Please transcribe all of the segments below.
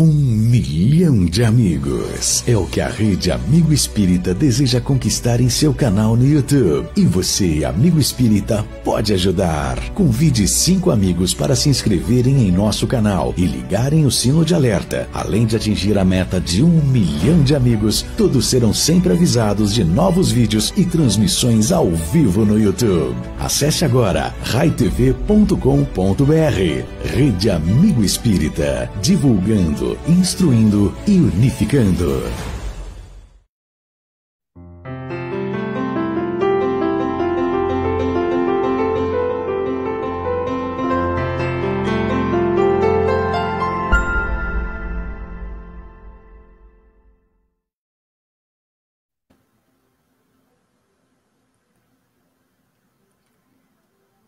1 milhão de amigos é o que a Rede Amigo Espírita deseja conquistar em seu canal no YouTube. E você, amigo espírita, pode ajudar. Convide 5 amigos para se inscreverem em nosso canal e ligarem o sino de alerta. Além de atingir a meta de 1 milhão de amigos, todos serão sempre avisados de novos vídeos e transmissões ao vivo no YouTube. Acesse agora raitv.com.br. Rede Amigo Espírita, divulgando, instruindo e unificando.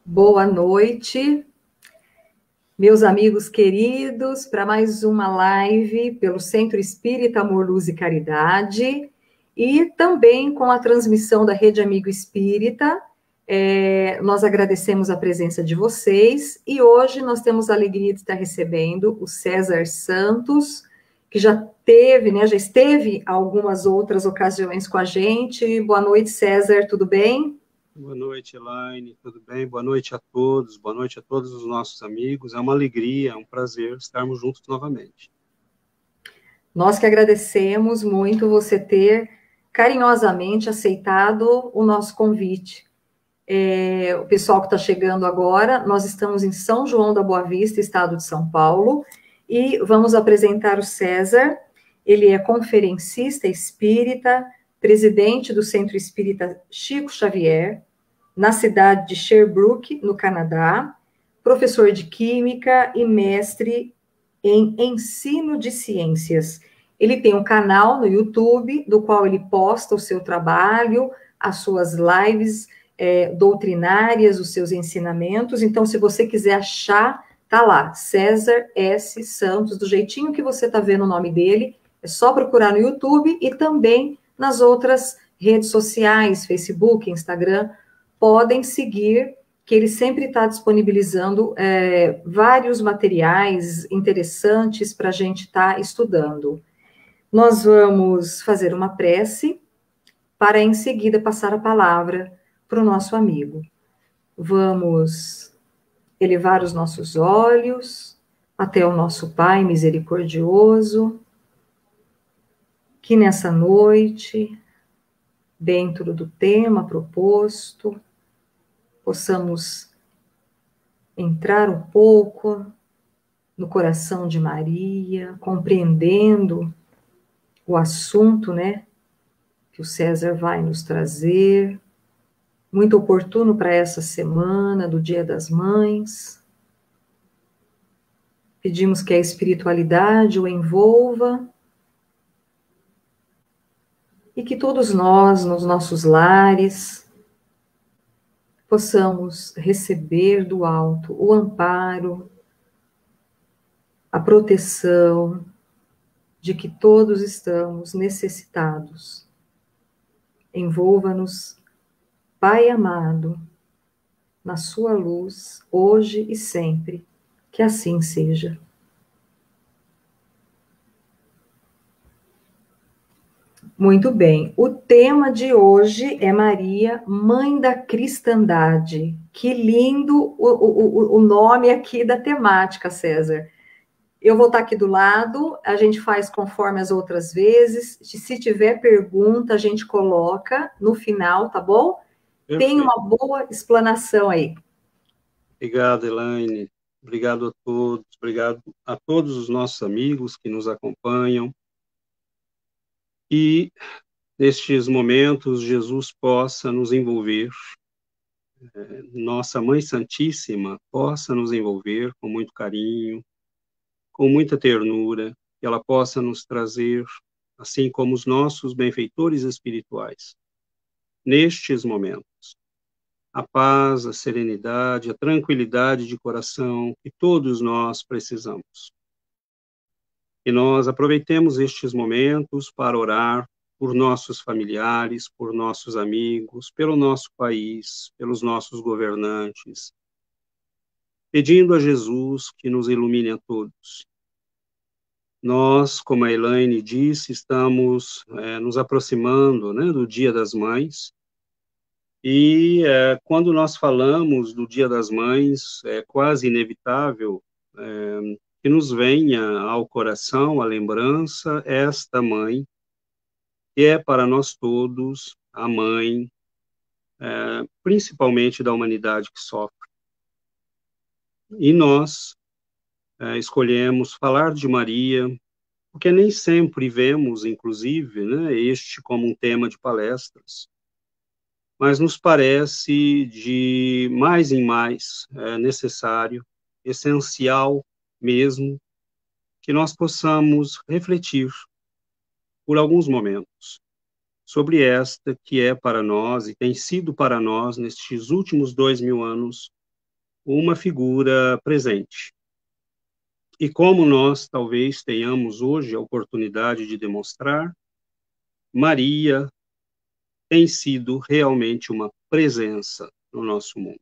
Boa noite, meus amigos queridos, para mais uma live pelo Centro Espírita Amor, Luz e Caridade, e também com a transmissão da Rede Amigo Espírita. Nós agradecemos a presença de vocês, e hoje nós temos a alegria de estar recebendo o César Santos, que já esteve algumas outras ocasiões com a gente. Boa noite, César, tudo bem? Boa noite, Elaine, tudo bem? Boa noite a todos os nossos amigos. É uma alegria, é um prazer estarmos juntos novamente. Nós que agradecemos muito você ter carinhosamente aceitado o nosso convite. O pessoal que está chegando agora, nós estamos em São João da Boa Vista, estado de São Paulo, e vamos apresentar o César. Ele é conferencista espírita, presidente do Centro Espírita Chico Xavier, na cidade de Sherbrooke, no Canadá, professor de Química e mestre em Ensino de Ciências. Ele tem um canal no YouTube, do qual ele posta o seu trabalho, as suas lives doutrinárias, os seus ensinamentos. Então, se você quiser achar, tá lá, César S. Santos, do jeitinho que você está vendo o nome dele, é só procurar no YouTube e também nas outras redes sociais, Facebook, Instagram, podem seguir, que ele sempre está disponibilizando vários materiais interessantes para a gente estar estudando. Nós vamos fazer uma prece para, em seguida, passar a palavra para o nosso amigo. Vamos elevar os nossos olhos até o nosso Pai misericordioso, que nessa noite, dentro do tema proposto, possamos entrar um pouco no coração de Maria, compreendendo o assunto, que o César vai nos trazer, muito oportuno para essa semana do Dia das Mães. Pedimos que a espiritualidade o envolva, e que todos nós, nos nossos lares, possamos receber do alto o amparo, a proteção de que todos estamos necessitados. Envolva-nos, Pai amado, na sua luz, hoje e sempre, que assim seja. Muito bem, o tema de hoje é Maria, Mãe da Cristandade. Que lindo o nome aqui da temática, César. Eu vou estar aqui do lado, a gente faz conforme as outras vezes. Se tiver pergunta, a gente coloca no final, tá bom? Perfeito. Tem uma boa explanação aí. Obrigado, Elaine. Obrigado a todos. Obrigado a todos os nossos amigos que nos acompanham. E, nestes momentos, Jesus possa nos envolver, nossa Mãe Santíssima possa nos envolver com muito carinho, com muita ternura, que ela possa nos trazer, assim como os nossos benfeitores espirituais, nestes momentos, a paz, a serenidade, a tranquilidade de coração que todos nós precisamos. E nós aproveitemos estes momentos para orar por nossos familiares, por nossos amigos, pelo nosso país, pelos nossos governantes, pedindo a Jesus que nos ilumine a todos. nós, como a Elaine disse, estamos nos aproximando, né, do Dia das Mães, e quando nós falamos do Dia das Mães, é quase inevitável que nos venha ao coração a lembrança esta mãe, que é para nós todos a mãe, principalmente da humanidade que sofre. E nós escolhemos falar de Maria, porque nem sempre vemos, inclusive, né, este como um tema de palestras, mas nos parece de mais em mais necessário, essencial mesmo, que nós possamos refletir por alguns momentos sobre esta que é para nós e tem sido para nós, nestes últimos 2000 anos, uma figura presente. E como nós talvez tenhamos hoje a oportunidade de demonstrar, Maria tem sido realmente uma presença no nosso mundo.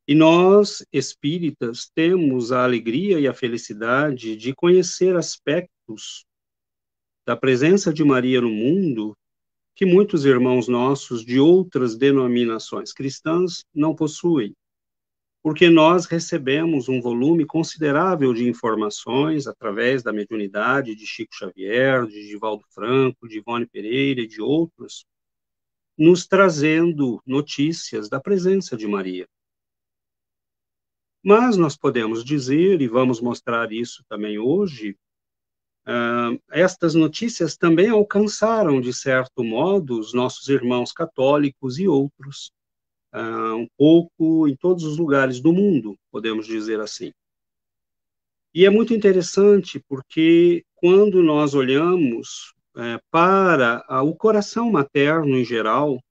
E nós, espíritas, temos a alegria e a felicidade de conhecer aspectos da presença de Maria no mundo que muitos irmãos nossos de outras denominações cristãs não possuem, porque nós recebemos um volume considerável de informações através da mediunidade de Chico Xavier, de Divaldo Franco, de Ivone Pereira e de outros, nos trazendo notícias da presença de Maria. Mas nós podemos dizer, e vamos mostrar isso também hoje, estas notícias também alcançaram, de certo modo, os nossos irmãos católicos e outros, um pouco em todos os lugares do mundo, podemos dizer assim. E é muito interessante porque quando nós olhamos para o coração materno em geral,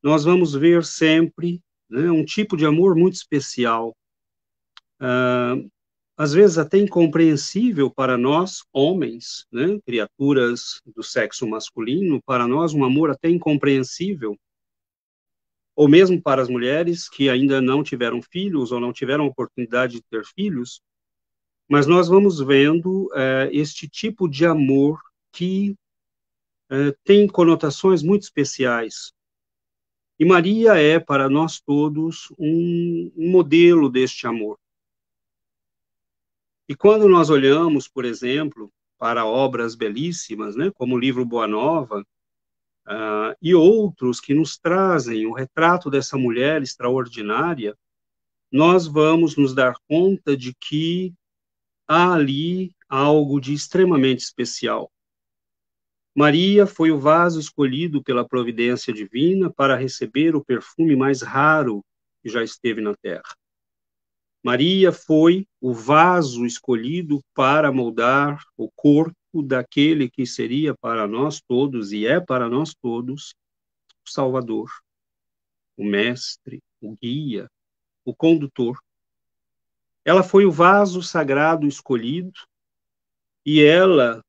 nós vamos ver sempre, né, um tipo de amor muito especial, às vezes até incompreensível para nós, homens, né, criaturas do sexo masculino, para nós um amor até incompreensível, ou mesmo para as mulheres que ainda não tiveram filhos ou não tiveram oportunidade de ter filhos, mas nós vamos vendo este tipo de amor que tem conotações muito especiais. E Maria é, para nós todos, um modelo deste amor. E quando nós olhamos, por exemplo, para obras belíssimas, né, como o livro Boa Nova, e outros que nos trazem o retrato dessa mulher extraordinária, nós vamos nos dar conta de que há ali algo de extremamente especial. Maria foi o vaso escolhido pela providência divina para receber o perfume mais raro que já esteve na terra. Maria foi o vaso escolhido para moldar o corpo daquele que seria para nós todos, e é para nós todos, o Salvador, o Mestre, o Guia, o Condutor. Ela foi o vaso sagrado escolhido, e ela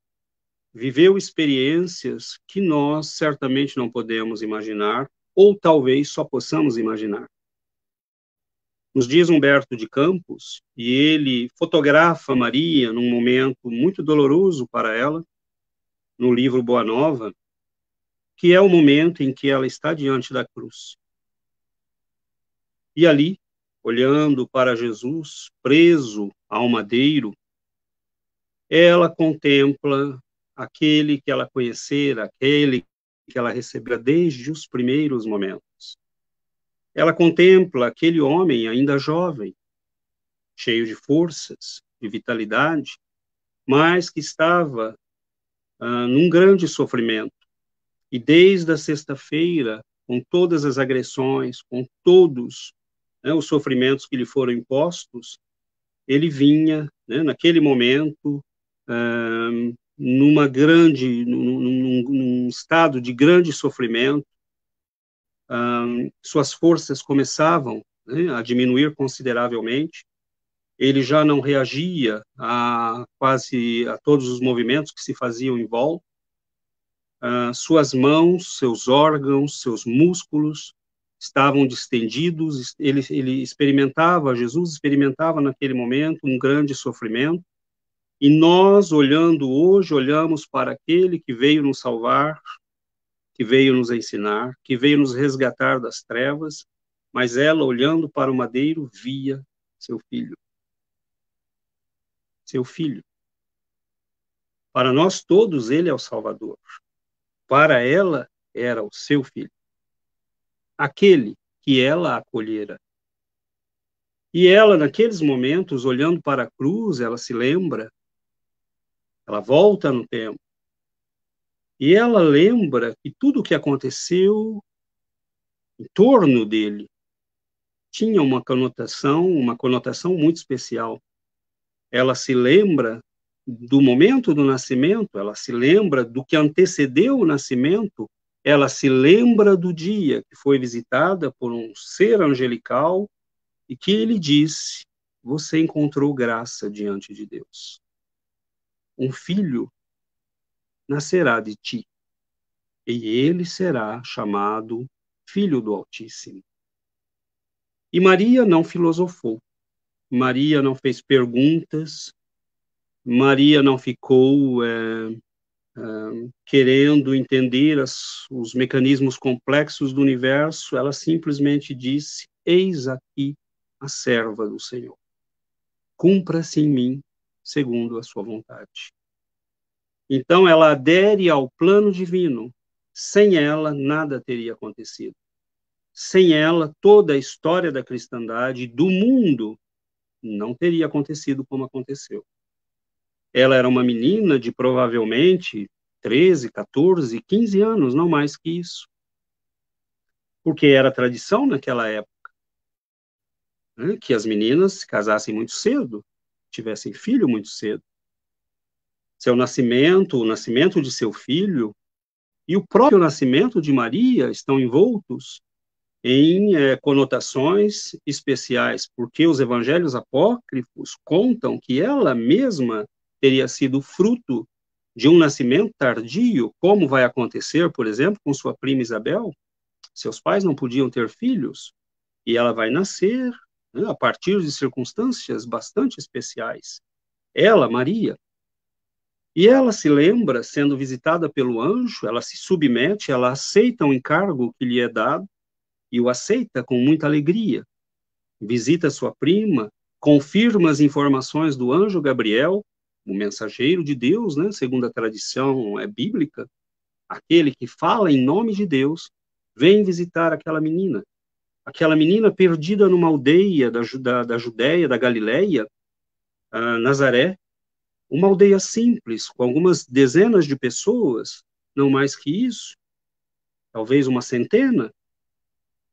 viveu experiências que nós certamente não podemos imaginar, ou talvez só possamos imaginar. Nos diz Humberto de Campos, e ele fotografa Maria num momento muito doloroso para ela, no livro Boa Nova, que é o momento em que ela está diante da cruz. E ali, olhando para Jesus, preso ao madeiro, ela contempla aquele que ela conhecera, aquele que ela recebera desde os primeiros momentos. Ela contempla aquele homem ainda jovem, cheio de forças, de vitalidade, mas que estava num grande sofrimento. E desde a sexta-feira, com todas as agressões, com todos os sofrimentos que lhe foram impostos, ele vinha, naquele momento, num estado de grande sofrimento. Suas forças começavam a diminuir consideravelmente. Ele já não reagia quase a todos os movimentos que se faziam em volta. Suas mãos, seus órgãos, seus músculos estavam distendidos. Jesus experimentava naquele momento um grande sofrimento. E nós, olhando hoje, olhamos para aquele que veio nos salvar, que veio nos ensinar, que veio nos resgatar das trevas, mas ela, olhando para o madeiro, via seu filho. Seu filho. Para nós todos, ele é o Salvador. Para ela, era o seu filho. Aquele que ela acolhera. E ela, naqueles momentos, olhando para a cruz, ela se lembra, ela volta no tempo, e ela lembra que tudo o que aconteceu em torno dele tinha uma conotação muito especial. Ela se lembra do momento do nascimento, ela se lembra do que antecedeu o nascimento, ela se lembra do dia que foi visitada por um ser angelical e que ele disse: você encontrou graça diante de Deus. Um filho nascerá de ti, e ele será chamado Filho do Altíssimo. E Maria não filosofou, Maria não fez perguntas, Maria não ficou querendo entender os mecanismos complexos do universo, ela simplesmente disse: eis aqui a serva do Senhor. Cumpra-se em mim segundo a sua vontade. Então ela adere ao plano divino. Sem ela, nada teria acontecido. Sem ela, toda a história da cristandade, do mundo, não teria acontecido como aconteceu. Ela era uma menina de provavelmente 13, 14, 15 anos, não mais que isso. Porque era tradição naquela época, né, que as meninas se casassem muito cedo, tivessem filho muito cedo. Seu nascimento, o nascimento de seu filho, e o próprio nascimento de Maria estão envoltos em conotações especiais, porque os evangelhos apócrifos contam que ela mesma teria sido fruto de um nascimento tardio, como vai acontecer, por exemplo, com sua prima Isabel. Seus pais não podiam ter filhos, e ela vai nascer, né, a partir de circunstâncias bastante especiais. Ela, Maria. E ela se lembra, sendo visitada pelo anjo, ela se submete, ela aceita o encargo que lhe é dado, e o aceita com muita alegria. Visita sua prima, confirma as informações do anjo Gabriel, o mensageiro de Deus, né, segundo a tradição bíblica, aquele que fala em nome de Deus, vem visitar aquela menina perdida numa aldeia da Judéia, da Galileia, Nazaré, uma aldeia simples, com algumas dezenas de pessoas, não mais que isso, talvez uma centena.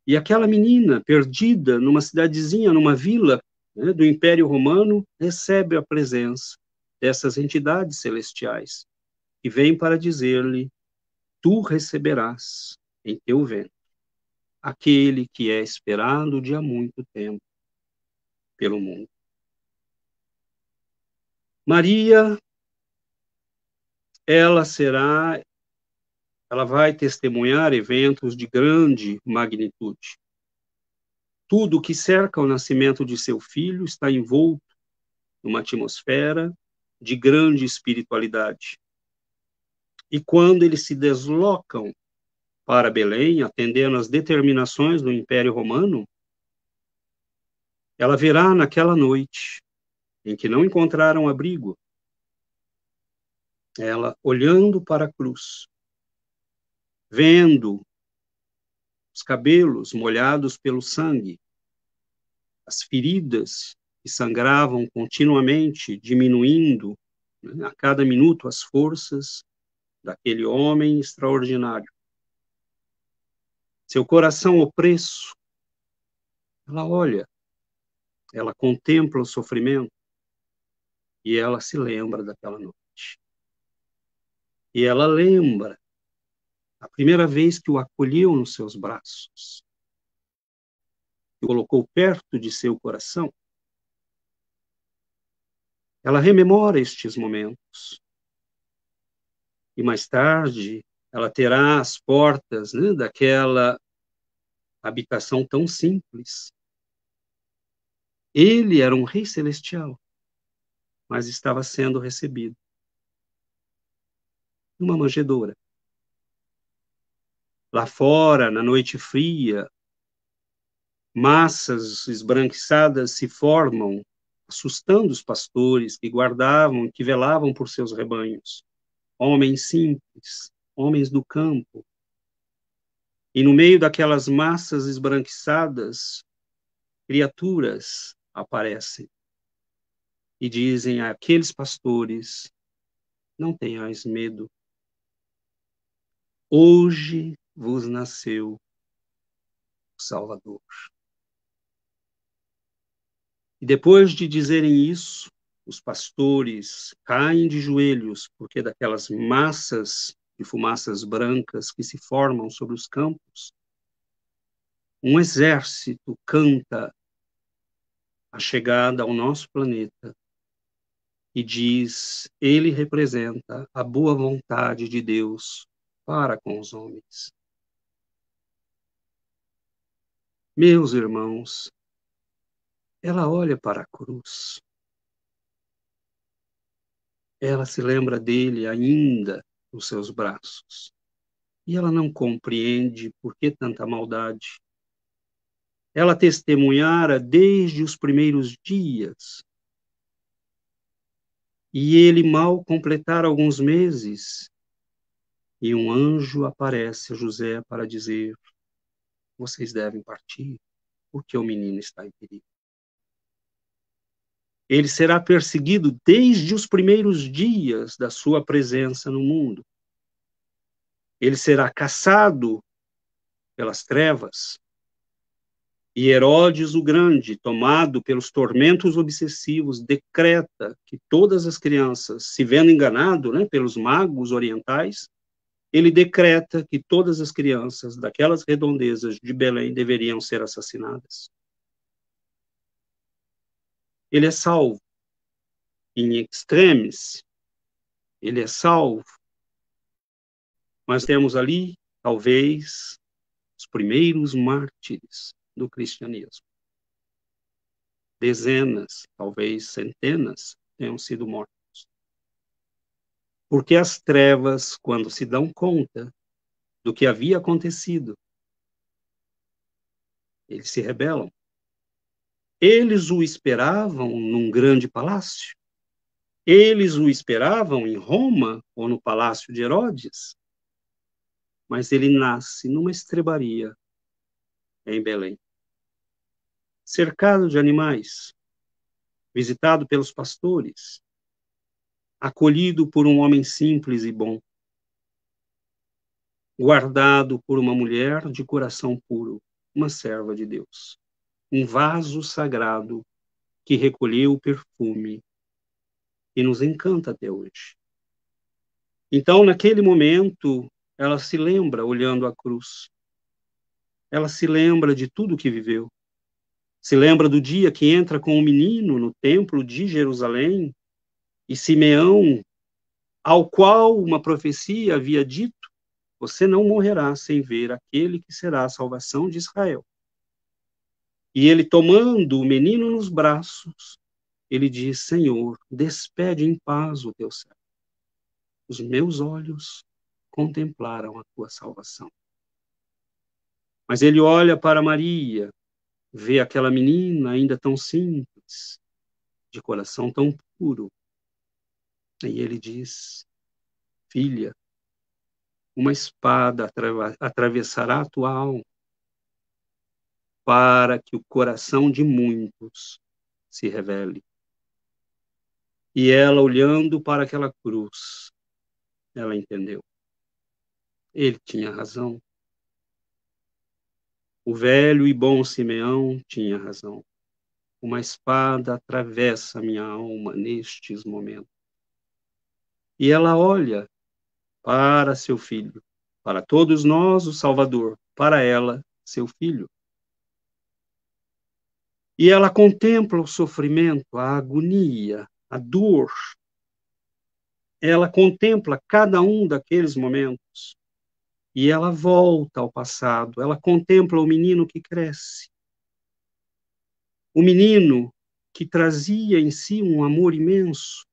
E aquela menina, perdida numa cidadezinha, numa vila, né, do Império Romano, recebe a presença dessas entidades celestiais, que vêm para dizer-lhe: tu receberás em teu ventre aquele que é esperado de há muito tempo pelo mundo. Maria, ela vai testemunhar eventos de grande magnitude. Tudo o que cerca o nascimento de seu filho está envolto numa atmosfera de grande espiritualidade. E quando eles se deslocam para Belém, atendendo às determinações do Império Romano, ela verá naquela noite, em que não encontraram abrigo, ela olhando para a cruz, vendo os cabelos molhados pelo sangue, as feridas que sangravam continuamente, diminuindo, né, a cada minuto as forças daquele homem extraordinário. Seu coração opresso, ela olha, ela contempla o sofrimento e ela se lembra daquela noite. E ela lembra a primeira vez que o acolheu nos seus braços, que o colocou perto de seu coração. Ela rememora estes momentos. E mais tarde, ela terá as portas, né, daquela habitação tão simples. Ele era um rei celestial. mas estava sendo recebido numa manjedoura. Lá fora, na noite fria, massas esbranquiçadas se formam, assustando os pastores que guardavam, que velavam por seus rebanhos. Homens simples, homens do campo. E no meio daquelas massas esbranquiçadas, criaturas aparecem e dizem àqueles pastores: não tenhais medo. Hoje vos nasceu o Salvador. E depois de dizerem isso, os pastores caem de joelhos, porque daquelas massas de fumaças brancas que se formam sobre os campos, um exército canta a chegada ao nosso planeta e diz: ele representa a boa vontade de Deus para com os homens. Meus irmãos, ela olha para a cruz. Ela se lembra dele ainda nos seus braços. E ela não compreende por que tanta maldade. Ela testemunhara desde os primeiros dias. E ele mal completara alguns meses. E um anjo aparece a José para dizer: vocês devem partir, porque o menino está em perigo. Ele será perseguido desde os primeiros dias da sua presença no mundo. Ele será caçado pelas trevas. E Herodes o Grande, tomado pelos tormentos obsessivos, decreta que todas as crianças, se vendo enganado, pelos magos orientais, ele decreta que todas as crianças daquelas redondezas de Belém deveriam ser assassinadas. Ele é salvo. In extremis, ele é salvo. Mas temos ali, talvez, os primeiros mártires do cristianismo. Dezenas, talvez centenas, tenham sido mortos. Porque as trevas, quando se dão conta do que havia acontecido, eles se rebelam. Eles o esperavam num grande palácio? Eles o esperavam em Roma ou no palácio de Herodes? Mas ele nasce numa estrebaria em Belém, cercado de animais, visitado pelos pastores, acolhido por um homem simples e bom, guardado por uma mulher de coração puro, uma serva de Deus, um vaso sagrado que recolheu o perfume e nos encanta até hoje. Então, naquele momento, ela se lembra, olhando a cruz, ela se lembra de tudo que viveu, se lembra do dia que entra com o menino no templo de Jerusalém, e Simeão, ao qual uma profecia havia dito: você não morrerá sem ver aquele que será a salvação de Israel. E ele, tomando o menino nos braços, ele diz: Senhor, despede em paz o teu servo. Os meus olhos contemplaram a tua salvação. Mas ele olha para Maria, vê aquela menina ainda tão simples, de coração tão puro. E ele diz: filha, uma espada atravessará a tua alma, para que o coração de muitos se revele. E ela, olhando para aquela cruz, ela entendeu. Ele tinha razão. O velho e bom Simeão tinha razão. Uma espada atravessa minha alma nestes momentos. E ela olha para seu filho, para todos nós o Salvador, para ela, seu filho. E ela contempla o sofrimento, a agonia, a dor. Ela contempla cada um daqueles momentos. E ela volta ao passado. Ela contempla o menino que cresce. O menino que trazia em si um amor imenso.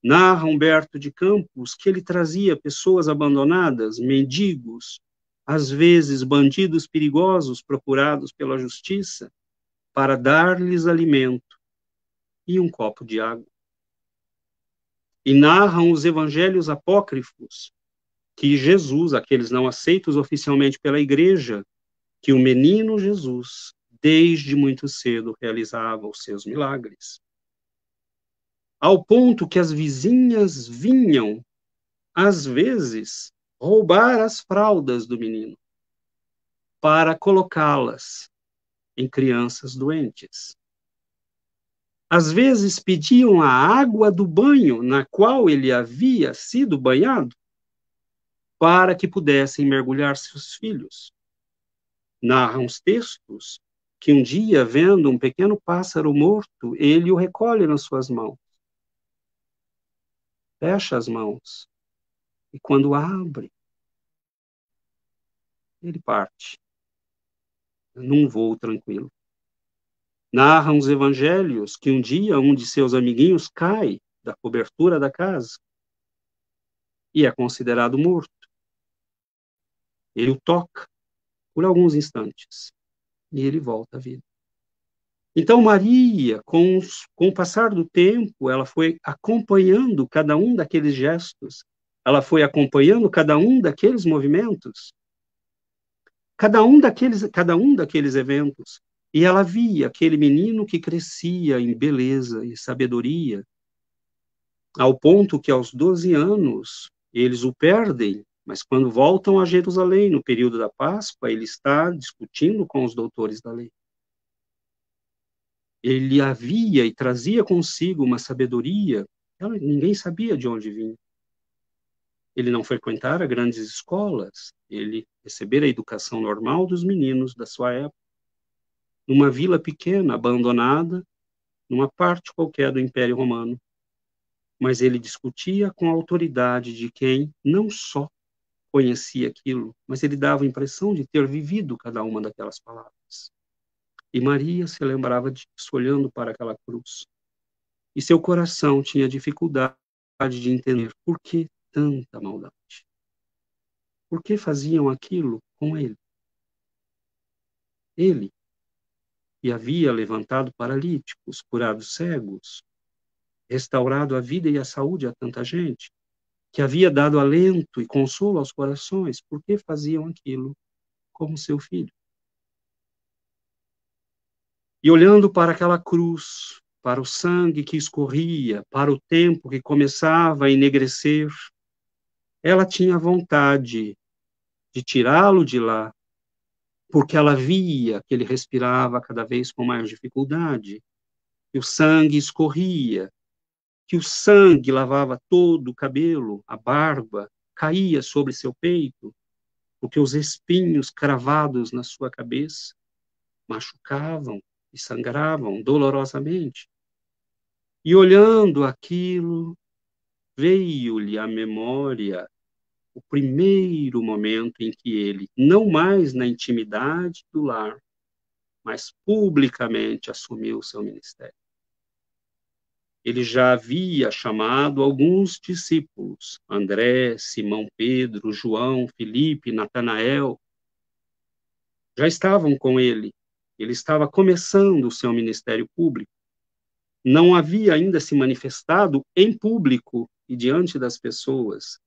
Narra Humberto de Campos que ele trazia pessoas abandonadas, mendigos, às vezes bandidos perigosos procurados pela justiça, para dar-lhes alimento e um copo de água. E narram os evangelhos apócrifos que Jesus, aqueles não aceitos oficialmente pela igreja, que o menino Jesus, desde muito cedo, realizava os seus milagres. Ao ponto que as vizinhas vinham, às vezes, roubar as fraldas do menino para colocá-las em crianças doentes. Às vezes pediam a água do banho na qual ele havia sido banhado para que pudessem mergulhar seus filhos. Narram os textos que um dia, vendo um pequeno pássaro morto, ele o recolhe nas suas mãos. Fecha as mãos. E quando abre, ele parte num voo tranquilo. Narram os evangelhos que um dia um de seus amiguinhos cai da cobertura da casa e é considerado morto. Ele o toca por alguns instantes e ele volta à vida. Então Maria, com o passar do tempo, ela foi acompanhando cada um daqueles gestos, ela foi acompanhando cada um daqueles movimentos, cada um daqueles eventos. E ela via aquele menino que crescia em beleza e sabedoria, ao ponto que aos 12 anos eles o perdem, mas quando voltam a Jerusalém no período da Páscoa, ele está discutindo com os doutores da lei. Ele havia e trazia consigo uma sabedoria, ninguém sabia de onde vinha. Ele não frequentara grandes escolas, ele recebera a educação normal dos meninos da sua época, numa vila pequena, abandonada, numa parte qualquer do Império Romano. Mas ele discutia com a autoridade de quem não só conhecia aquilo, mas ele dava a impressão de ter vivido cada uma daquelas palavras. E Maria se lembrava disso, olhando para aquela cruz. E seu coração tinha dificuldade de entender por que tanta maldade. Por que faziam aquilo com ele? Ele, que havia levantado paralíticos, curado cegos, restaurado a vida e a saúde a tanta gente, que havia dado alento e consolo aos corações, por que faziam aquilo como seu filho? E olhando para aquela cruz, para o sangue que escorria, para o tempo que começava a enegrecer, ela tinha vontade de tirá-lo de lá, porque ela via que ele respirava cada vez com mais dificuldade, que o sangue escorria, que o sangue lavava todo o cabelo, a barba, caía sobre seu peito, porque os espinhos cravados na sua cabeça machucavam e sangravam dolorosamente. E olhando aquilo, veio-lhe à memória o primeiro momento em que ele, não mais na intimidade do lar, mas publicamente assumiu o seu ministério. Ele já havia chamado alguns discípulos, André, Simão Pedro, João, Filipe, Natanael, já estavam com ele. Ele estava começando o seu ministério público. Não havia ainda se manifestado em público e diante das pessoas.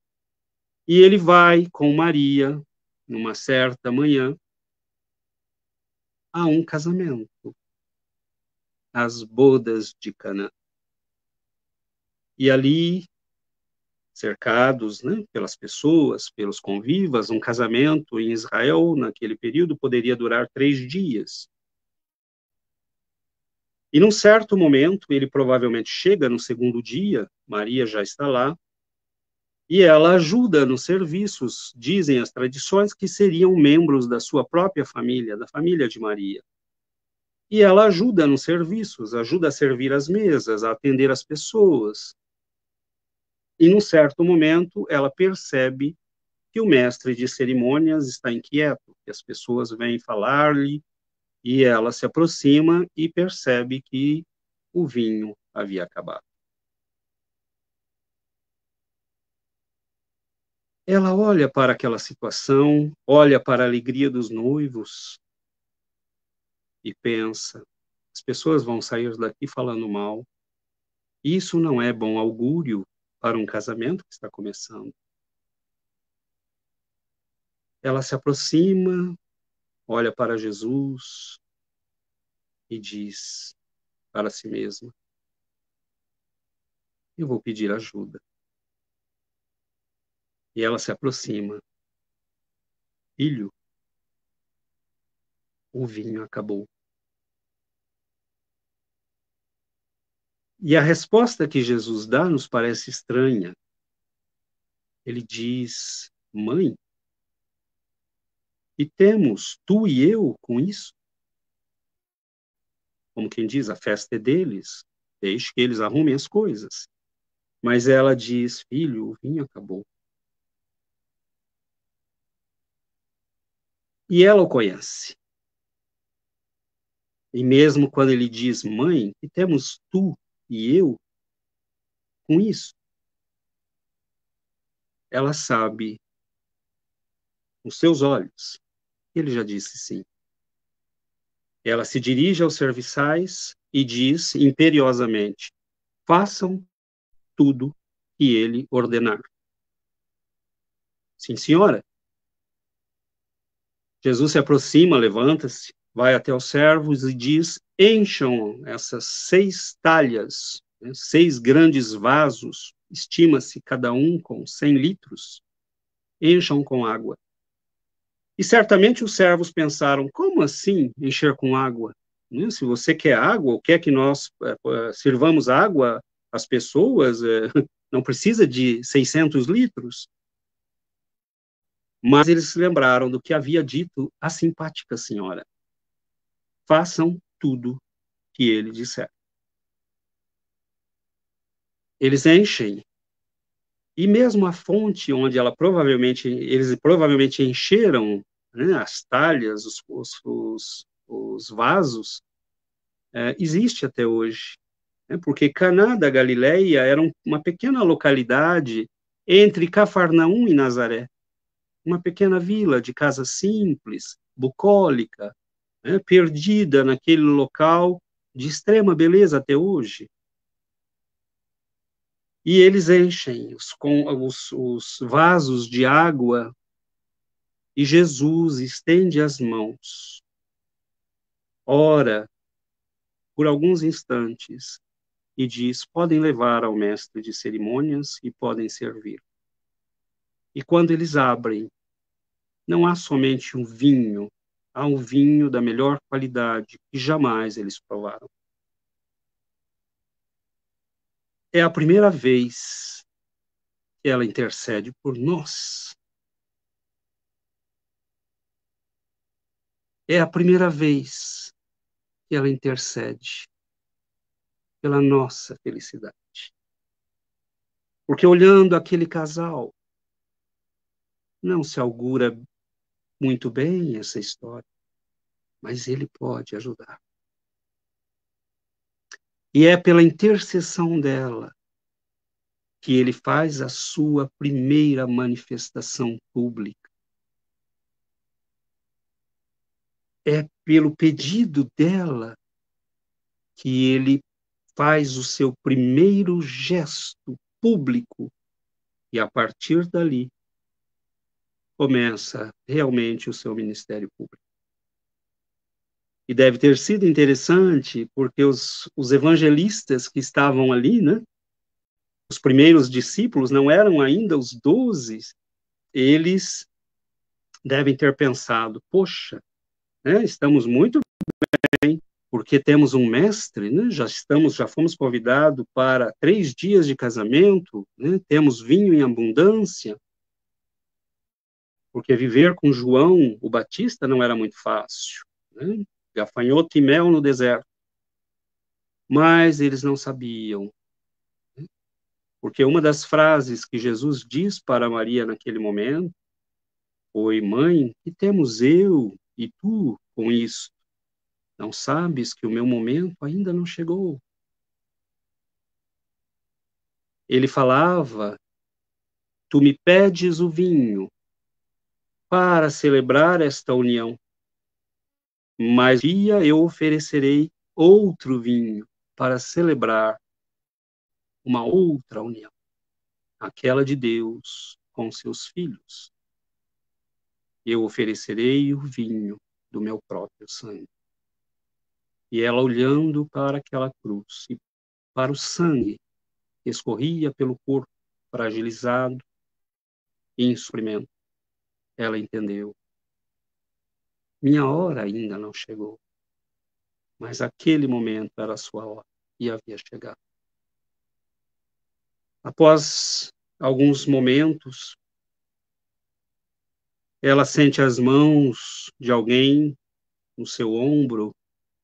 E ele vai com Maria, numa certa manhã, a um casamento, às bodas de Caná. E ali, cercados, né, pelas pessoas, pelos convivas, um casamento em Israel, naquele período, poderia durar 3 dias. E num certo momento, ele provavelmente chega no segundo dia, Maria já está lá, e ela ajuda nos serviços, dizem as tradições, que seriam membros da sua própria família, da família de Maria. E ela ajuda nos serviços, ajuda a servir as mesas, a atender as pessoas. E num certo momento, ela percebe que o mestre de cerimônias está inquieto, que as pessoas vêm falar-lhe, e ela se aproxima e percebe que o vinho havia acabado. ela olha para aquela situação, olha para a alegria dos noivos e pensa: as pessoas vão sair daqui falando mal. Isso não é bom augúrio para um casamento que está começando. Ela se aproxima, olha para Jesus e diz para si mesma: eu vou pedir ajuda. E ela se aproxima: filho, o vinho acabou. E a resposta que Jesus dá nos parece estranha. Ele diz: mãe, e temos tu e eu com isso? Como quem diz, a festa é deles, deixe que eles arrumem as coisas. Mas ela diz: filho, o vinho acabou. E ela o conhece. E mesmo quando ele diz: mãe, que temos tu e eu com isso? Ela sabe, com seus olhos, que ele já disse sim. Ela se dirige aos serviçais e diz imperiosamente: façam tudo que ele ordenar. Sim, senhora. Jesus se aproxima, levanta-se, vai até os servos e diz: encham essas 6 talhas, 6 grandes vasos, estima-se cada um com 100 litros, encham com água. E certamente os servos pensaram: como assim encher com água? Se você quer água, ou quer que nós sirvamos água às pessoas, não precisa de 600 litros. Mas eles se lembraram do que havia dito a simpática senhora: façam tudo que ele disser. Eles enchem. E mesmo a fonte onde eles provavelmente encheram, né, as talhas, os vasos, existe até hoje. Né, porque Caná da Galileia era uma pequena localidade entre Cafarnaum e Nazaré. Uma pequena vila de casa simples, bucólica, né, perdida naquele local de extrema beleza até hoje. E eles enchem os vasos de água e Jesus estende as mãos, ora por alguns instantes e diz: podem levar ao mestre de cerimônias e podem servir. E quando eles abrem, não há somente um vinho, há um vinho da melhor qualidade que jamais eles provaram. É a primeira vez que ela intercede por nós. É a primeira vez que ela intercede pela nossa felicidade. Porque olhando aquele casal, não se augura muito bem essa história, mas ele pode ajudar. E é pela intercessão dela que ele faz a sua primeira manifestação pública. É pelo pedido dela que ele faz o seu primeiro gesto público e, a partir dali, começa realmente o seu ministério público. E deve ter sido interessante, porque os evangelistas que estavam ali, né, os primeiros discípulos, não eram ainda os 12, eles devem ter pensado: poxa, né, estamos muito bem, porque temos um mestre, né, já fomos convidados para 3 dias de casamento, né, temos vinho em abundância, porque viver com João o Batista não era muito fácil, né, gafanhoto e mel no deserto. Mas eles não sabiam, porque uma das frases que Jesus diz para Maria naquele momento foi: mãe, que temos eu e tu com isso? Não sabes que o meu momento ainda não chegou? Ele falava tu me pedes o vinho para celebrar esta união, mas eu oferecerei outro vinho para celebrar uma outra união, aquela de Deus com seus filhos. Eu oferecerei o vinho do meu próprio sangue. E ela, olhando para aquela cruz e para o sangue que escorria pelo corpo fragilizado e em sofrimento, ela entendeu: minha hora ainda não chegou, mas aquele momento era a sua hora e havia chegado. Após alguns momentos, ela sente as mãos de alguém no seu ombro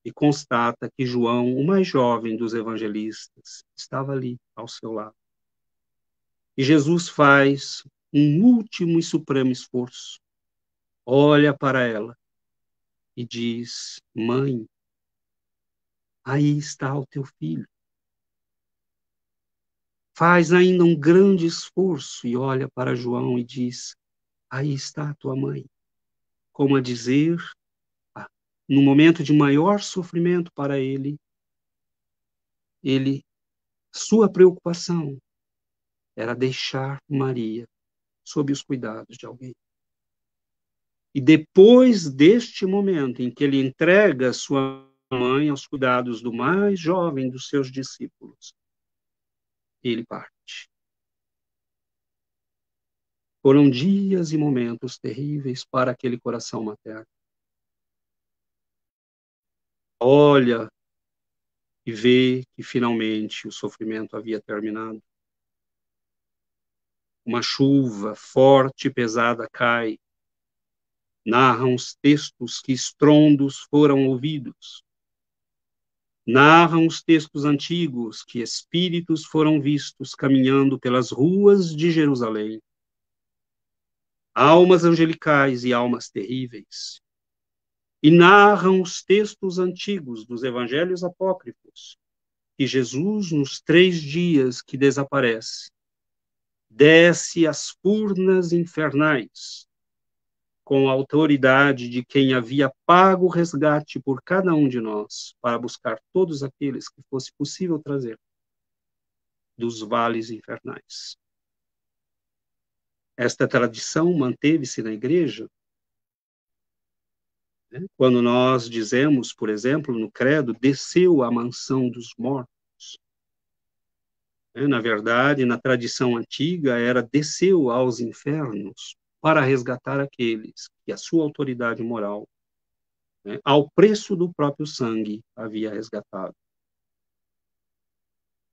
e constata que João, o mais jovem dos evangelistas, estava ali ao seu lado. E Jesus faz um último e supremo esforço, olha para ela e diz: mãe, aí está o teu filho. Faz ainda um grande esforço e olha para João e diz: aí está a tua mãe. Como a dizer, no momento de maior sofrimento para ele, sua preocupação era deixar Maria sob os cuidados de alguém. E depois deste momento em que ele entrega sua mãe aos cuidados do mais jovem dos seus discípulos, ele parte. Foram dias e momentos terríveis para aquele coração materno. Olha e vê que finalmente o sofrimento havia terminado. Uma chuva forte e pesada cai. Narram os textos que estrondos foram ouvidos. Narram os textos antigos que espíritos foram vistos caminhando pelas ruas de Jerusalém. Almas angelicais e almas terríveis. E narram os textos antigos dos evangelhos apócrifos que Jesus, nos 3 dias que desaparece, desce às furnas infernais, com a autoridade de quem havia pago o resgate por cada um de nós, para buscar todos aqueles que fosse possível trazer dos vales infernais. Esta tradição manteve-se na igreja, né? Quando nós dizemos, por exemplo, no credo, desceu à mansão dos mortos. Na verdade, na tradição antiga, era desceu aos infernos para resgatar aqueles que a sua autoridade moral, ao preço do próprio sangue, havia resgatado.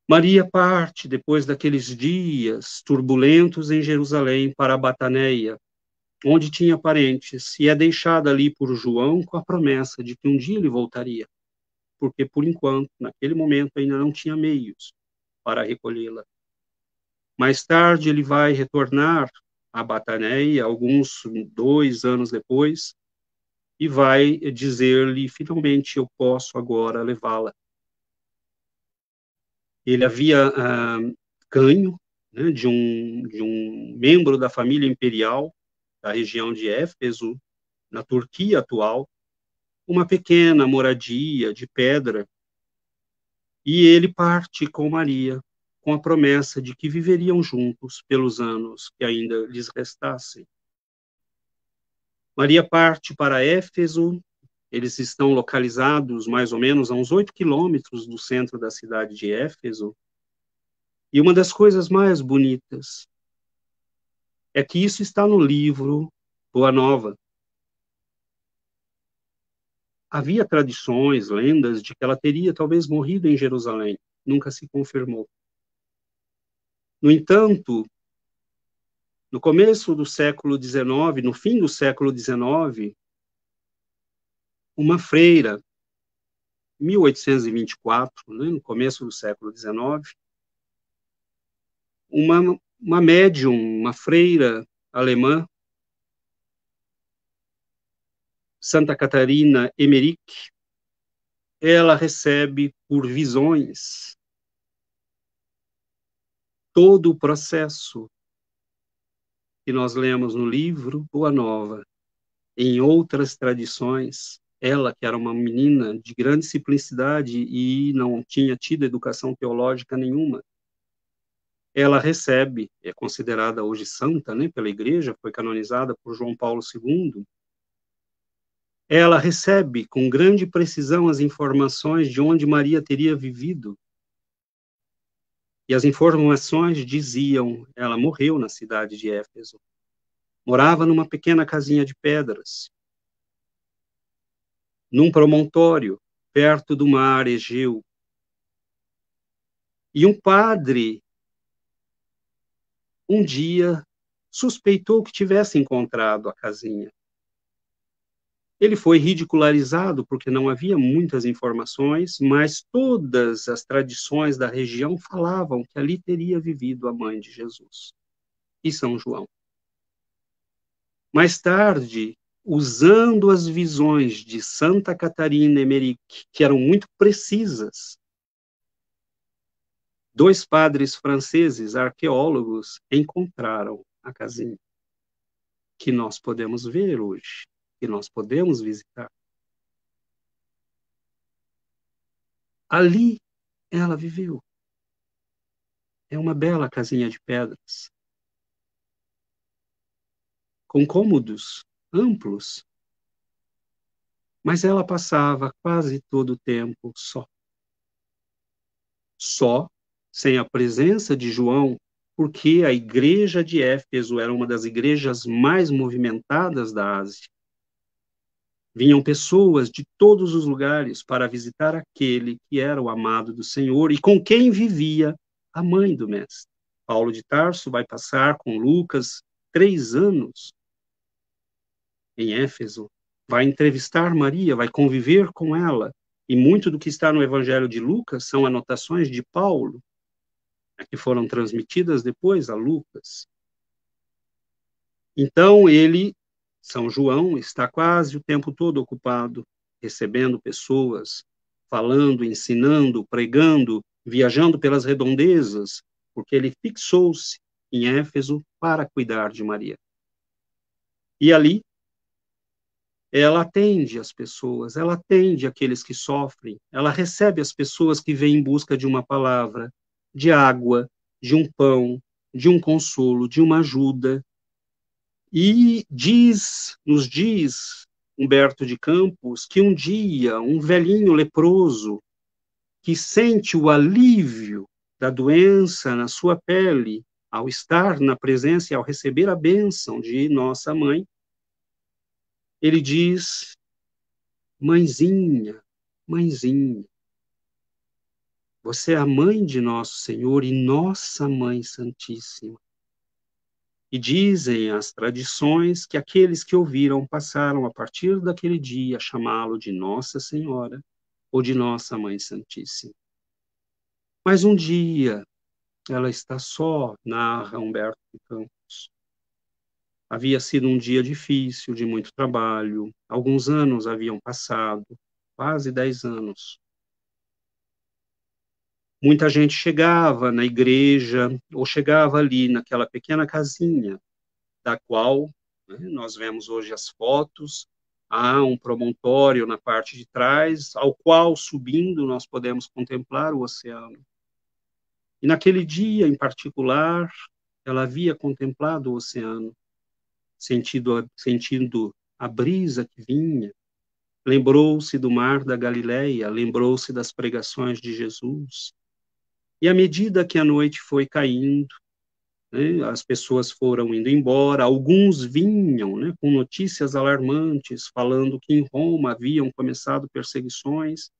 Maria parte, depois daqueles dias turbulentos em Jerusalém, para a Bataneia, onde tinha parentes, e é deixada ali por João com a promessa de que um dia ele voltaria, porque, por enquanto, naquele momento, ainda não tinha meios para recolhê-la. Mais tarde, ele vai retornar a Bataneia, alguns 2 anos depois, e vai dizer-lhe: finalmente eu posso agora levá-la. Ele havia ganho, né, de um membro da família imperial da região de Éfeso, na Turquia atual, uma pequena moradia de pedra, e ele parte com Maria, com a promessa de que viveriam juntos pelos anos que ainda lhes restassem. Maria parte para Éfeso. Eles estão localizados mais ou menos a uns 8 quilômetros do centro da cidade de Éfeso. E uma das coisas mais bonitas é que isso está no livro Boa Nova. Havia tradições, lendas de que ela teria talvez morrido em Jerusalém. Nunca se confirmou. No entanto, no começo do século XIX, no fim do século XIX, uma freira, 1824, né, no começo do século XIX, uma médium, uma freira alemã, Santa Catarina Emmerich, ela recebe por visões todo o processo que nós lemos no livro Boa Nova. Em outras tradições, ela, que era uma menina de grande simplicidade e não tinha tido educação teológica nenhuma, ela recebe, é considerada hoje santa, né, pela Igreja, foi canonizada por João Paulo II, ela recebe com grande precisão as informações de onde Maria teria vivido. E as informações diziam, ela morreu na cidade de Éfeso. Morava numa pequena casinha de pedras, num promontório, perto do mar Egeu. E um padre, um dia, suspeitou que tivesse encontrado a casinha. Ele foi ridicularizado porque não havia muitas informações, mas todas as tradições da região falavam que ali teria vivido a mãe de Jesus e São João. Mais tarde, usando as visões de Santa Catarina Emmerich, que eram muito precisas, 2 padres franceses, arqueólogos, encontraram a casinha, que nós podemos ver hoje, que nós podemos visitar. Ali ela viveu. É uma bela casinha de pedras, com cômodos amplos, mas ela passava quase todo o tempo só. Só, sem a presença de João, porque a igreja de Éfeso era uma das igrejas mais movimentadas da Ásia. Vinham pessoas de todos os lugares para visitar aquele que era o amado do Senhor e com quem vivia a mãe do Mestre. Paulo de Tarso vai passar com Lucas 3 anos em Éfeso, vai entrevistar Maria, vai conviver com ela, e muito do que está no Evangelho de Lucas são anotações de Paulo, que foram transmitidas depois a Lucas. Então, ele, São João, está quase o tempo todo ocupado, recebendo pessoas, falando, ensinando, pregando, viajando pelas redondezas, porque ele fixou-se em Éfeso para cuidar de Maria. E ali, ela atende as pessoas, ela atende aqueles que sofrem, ela recebe as pessoas que vêm em busca de uma palavra, de água, de um pão, de um consolo, de uma ajuda. E nos diz Humberto de Campos que um dia um velhinho leproso que sente o alívio da doença na sua pele ao estar na presença e ao receber a bênção de nossa mãe, ele diz: mãezinha, mãezinha, você é a mãe de nosso Senhor e nossa Mãe Santíssima. E dizem as tradições que aqueles que ouviram passaram, a partir daquele dia, a chamá-lo de Nossa Senhora ou de Nossa Mãe Santíssima. Mas um dia ela está só, narra Humberto de Campos. Havia sido um dia difícil, de muito trabalho. Alguns anos haviam passado, quase 10 anos. Muita gente chegava na igreja, ou chegava ali naquela pequena casinha, da qual, né, nós vemos hoje as fotos, há um promontório na parte de trás, ao qual, subindo, nós podemos contemplar o oceano. E naquele dia, em particular, ela havia contemplado o oceano, sentindo a brisa que vinha, lembrou-se do mar da Galileia, lembrou-se das pregações de Jesus. E à medida que a noite foi caindo, né, as pessoas foram indo embora, alguns vinham, né, com notícias alarmantes, falando que em Roma haviam começado perseguições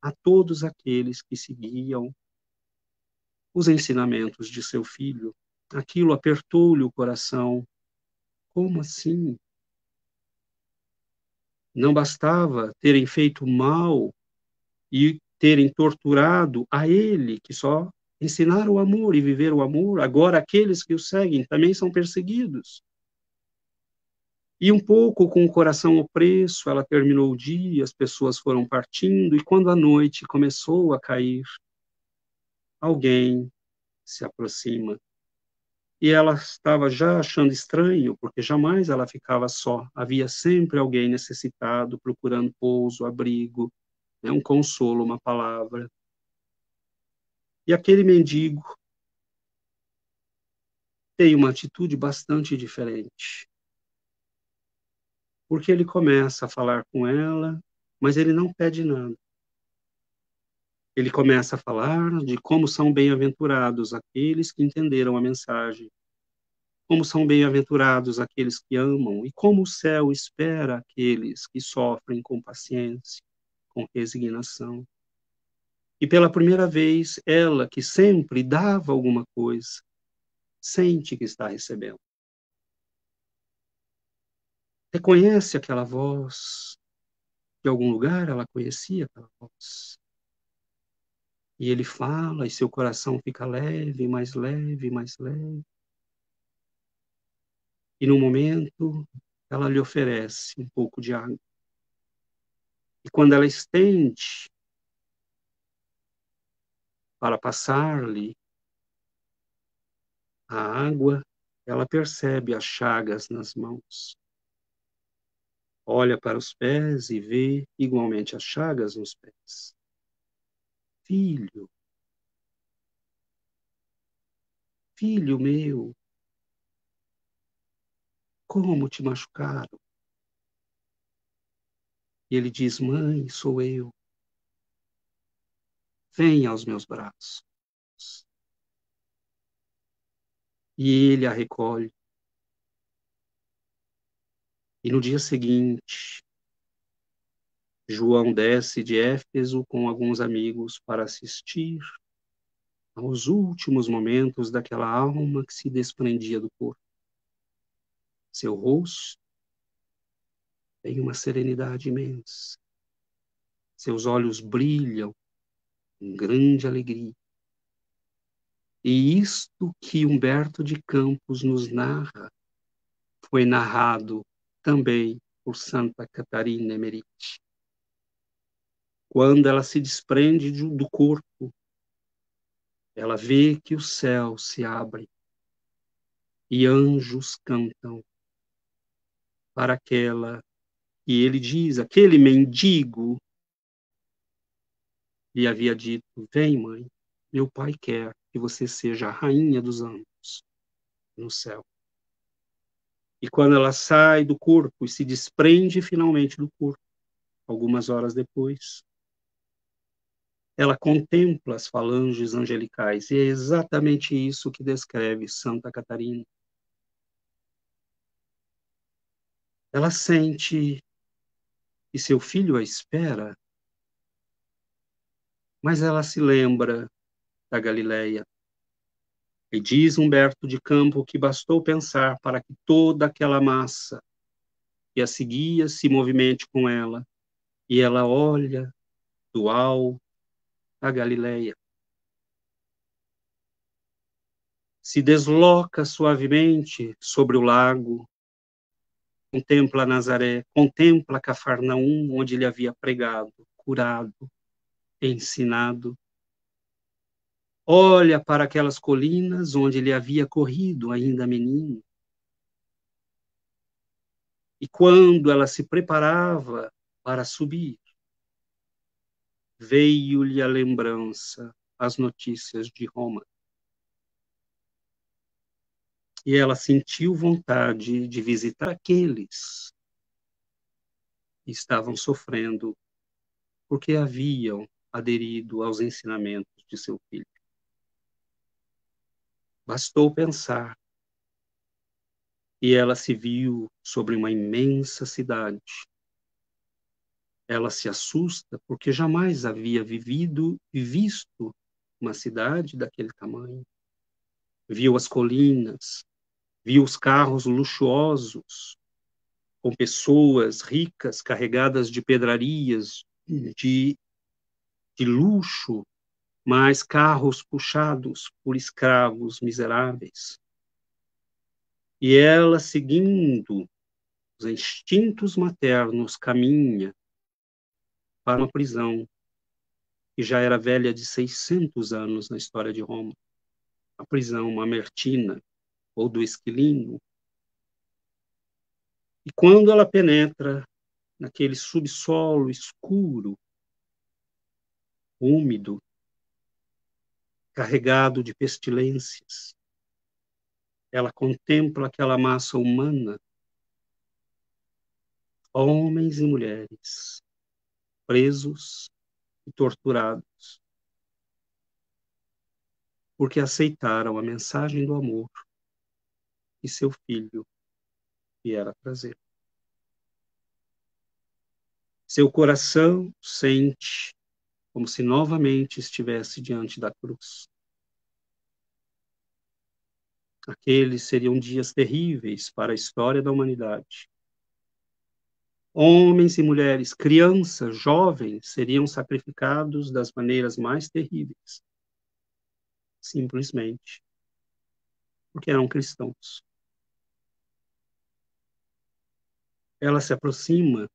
a todos aqueles que seguiam os ensinamentos de seu filho. Aquilo apertou-lhe o coração. Como assim? Não bastava terem feito mal e terem torturado a ele, que só ensinar o amor e viver o amor, agora aqueles que o seguem também são perseguidos. E um pouco com o coração opresso, ela terminou o dia, as pessoas foram partindo, e quando a noite começou a cair, alguém se aproxima E ela estava já achando estranho, porque jamais ela ficava só. Havia sempre alguém necessitado, procurando pouso, abrigo, né, um consolo, uma palavra. E aquele mendigo tem uma atitude bastante diferente. Porque ele começa a falar com ela, mas ele não pede nada. Ele começa a falar de como são bem-aventurados aqueles que entenderam a mensagem, como são bem-aventurados aqueles que amam, e como o céu espera aqueles que sofrem com paciência, com resignação. E pela primeira vez, ela, que sempre dava alguma coisa, sente que está recebendo. Reconhece aquela voz, de algum lugar ela conhecia aquela voz. E ele fala, e seu coração fica leve, mais leve, mais leve. E no momento, ela lhe oferece um pouco de água. E quando ela estende para passar-lhe a água, ela percebe as chagas nas mãos. Olha para os pés e vê igualmente as chagas nos pés. Filho, filho meu, como te machucaram? E ele diz, mãe, sou eu. Venha aos meus braços. E ele a recolhe. E no dia seguinte, João desce de Éfeso com alguns amigos para assistir aos últimos momentos daquela alma que se desprendia do corpo. Seu rosto tem uma serenidade imensa. Seus olhos brilham com grande alegria. E isto que Humberto de Campos nos narra foi narrado também por Santa Catarina Emeriti. Quando ela se desprende do corpo, ela vê que o céu se abre e anjos cantam para aquela, e ele diz, aquele mendigo lhe havia dito, vem mãe, meu pai quer que você seja a rainha dos anjos no céu. E quando ela sai do corpo e se desprende finalmente do corpo, algumas horas depois, ela contempla as falanges angelicais, e é exatamente isso que descreve Santa Catarina. Ela sente que seu filho a espera, mas ela se lembra da Galileia. E diz Humberto de Campos que bastou pensar para que toda aquela massa que a seguia se movimente com ela, e ela olha do alto a Galileia. Se desloca suavemente sobre o lago, contempla Nazaré, contempla Cafarnaum, onde ele havia pregado, curado, ensinado. Olha para aquelas colinas onde ele havia corrido ainda menino. E quando ela se preparava para subir, veio-lhe a lembrança, as notícias de Roma. E ela sentiu vontade de visitar aqueles que estavam sofrendo porque haviam aderido aos ensinamentos de seu filho. Bastou pensar, e ela se viu sobre uma imensa cidade. Ela se assusta porque jamais havia vivido e visto uma cidade daquele tamanho. Viu as colinas, viu os carros luxuosos, com pessoas ricas carregadas de pedrarias, de luxo, mas carros puxados por escravos miseráveis. E ela, seguindo os instintos maternos, caminha para uma prisão que já era velha de 600 anos na história de Roma. A prisão mamertina, ou do esquilino. E quando ela penetra naquele subsolo escuro, úmido, carregado de pestilências, ela contempla aquela massa humana, homens e mulheres, presos e torturados, porque aceitaram a mensagem do amor que seu filho viera trazer. Seu coração sente como se novamente estivesse diante da cruz. Aqueles seriam dias terríveis para a história da humanidade. Homens e mulheres, crianças, jovens, seriam sacrificados das maneiras mais terríveis, simplesmente porque eram cristãos. Ela se aproxima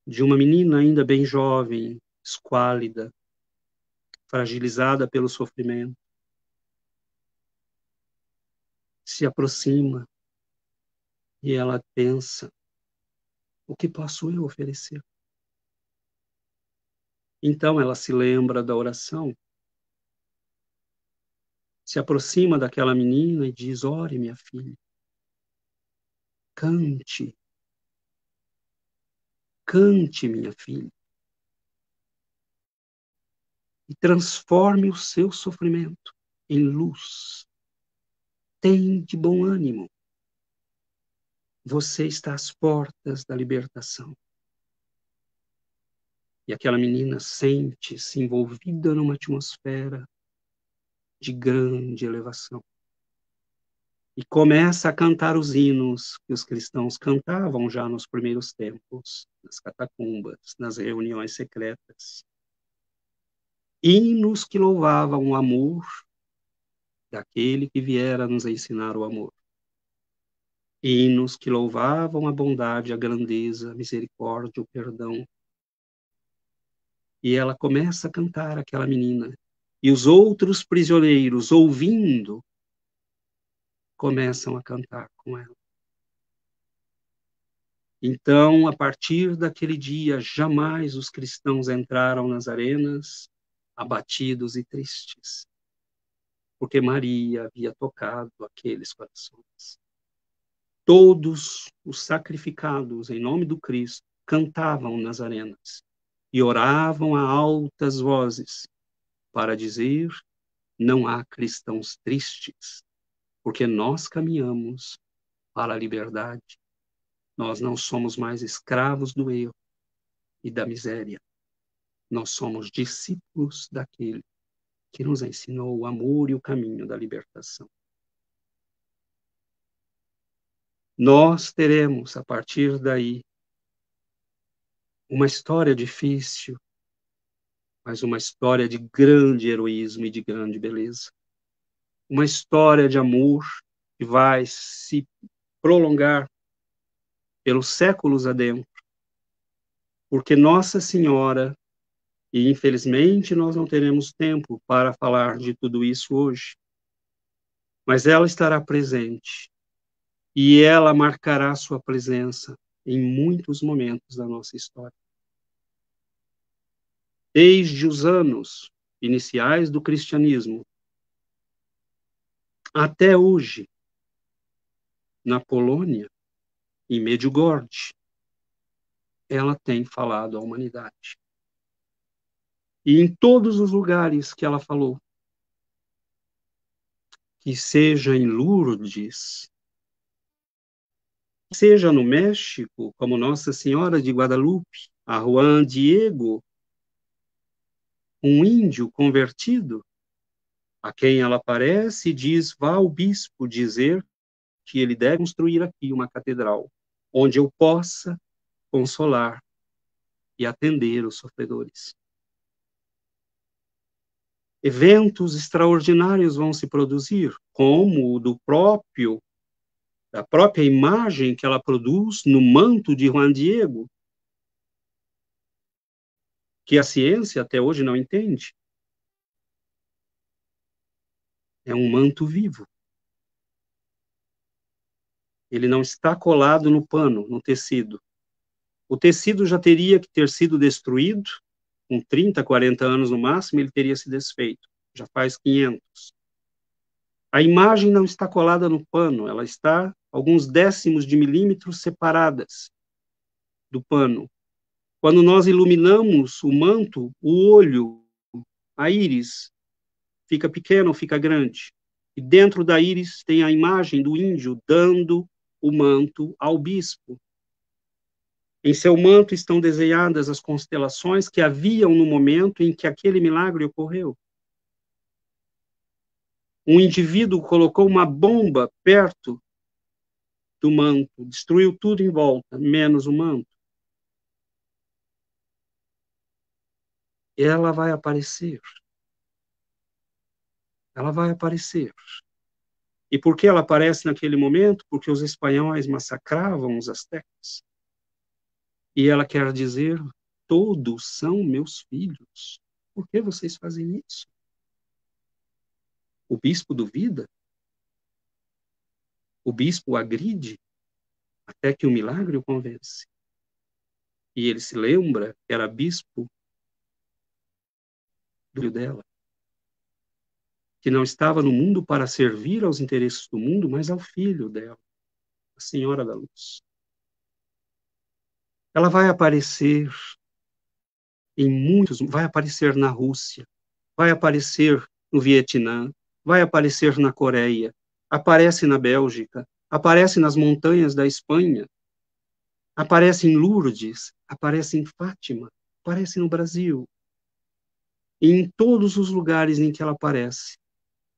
de uma menina ainda bem jovem, esquálida, fragilizada pelo sofrimento. Se aproxima e ela pensa: o que posso eu oferecer? Então ela se lembra da oração, se aproxima daquela menina e diz: ore, minha filha, cante, cante, minha filha, e transforme o seu sofrimento em luz. Tem de bom ânimo. Você está às portas da libertação. E aquela menina sente-se envolvida numa atmosfera de grande elevação. E começa a cantar os hinos que os cristãos cantavam já nos primeiros tempos, nas catacumbas, nas reuniões secretas. Hinos que louvavam o amor daquele que viera nos ensinar o amor. Hinos que louvavam a bondade, a grandeza, a misericórdia, o perdão. E ela começa a cantar, aquela menina. E os outros prisioneiros, ouvindo, começam a cantar com ela. Então, a partir daquele dia, jamais os cristãos entraram nas arenas abatidos e tristes, porque Maria havia tocado aqueles corações. Todos os sacrificados em nome do Cristo cantavam nas arenas e oravam a altas vozes para dizer: não há cristãos tristes, porque nós caminhamos para a liberdade. Nós não somos mais escravos do erro e da miséria. Nós somos discípulos daquele que nos ensinou o amor e o caminho da libertação. Nós teremos, a partir daí, uma história difícil, mas uma história de grande heroísmo e de grande beleza. Uma história de amor que vai se prolongar pelos séculos adentro, porque Nossa Senhora, e infelizmente nós não teremos tempo para falar de tudo isso hoje, mas ela estará presente e ela marcará sua presença em muitos momentos da nossa história. Desde os anos iniciais do cristianismo até hoje, na Polônia, em Medjugorje, ela tem falado à humanidade. E em todos os lugares que ela falou, que seja em Lourdes, seja no México, como Nossa Senhora de Guadalupe, a Juan Diego, um índio convertido, a quem ela aparece e diz: vá ao bispo dizer que ele deve construir aqui uma catedral, onde eu possa consolar e atender os sofredores. Eventos extraordinários vão se produzir, como o da própria imagem que ela produz no manto de Juan Diego, que a ciência até hoje não entende. É um manto vivo. Ele não está colado no pano, no tecido. O tecido já teria que ter sido destruído, com 30, 40 anos no máximo, ele teria se desfeito. Já faz 500. A imagem não está colada no pano, ela está alguns décimos de milímetros separadas do pano. Quando nós iluminamos o manto, o olho, a íris, fica pequena ou fica grande. E dentro da íris tem a imagem do índio dando o manto ao bispo. Em seu manto estão desenhadas as constelações que haviam no momento em que aquele milagre ocorreu. Um indivíduo colocou uma bomba perto do manto, destruiu tudo em volta, menos o manto. Ela vai aparecer. Ela vai aparecer. E por que ela aparece naquele momento? Porque os espanhóis massacravam os astecas. E ela quer dizer, todos são meus filhos. Por que vocês fazem isso? O bispo duvida? O bispo agride? Até que o milagre o convence. E ele se lembra que era bispo do filho dela, que não estava no mundo para servir aos interesses do mundo, mas ao filho dela, a Senhora da Luz. Ela vai aparecer em muitos, vai aparecer na Rússia, vai aparecer no Vietnã, vai aparecer na Coreia, aparece na Bélgica, aparece nas montanhas da Espanha, aparece em Lourdes, aparece em Fátima, aparece no Brasil. E em todos os lugares em que ela aparece,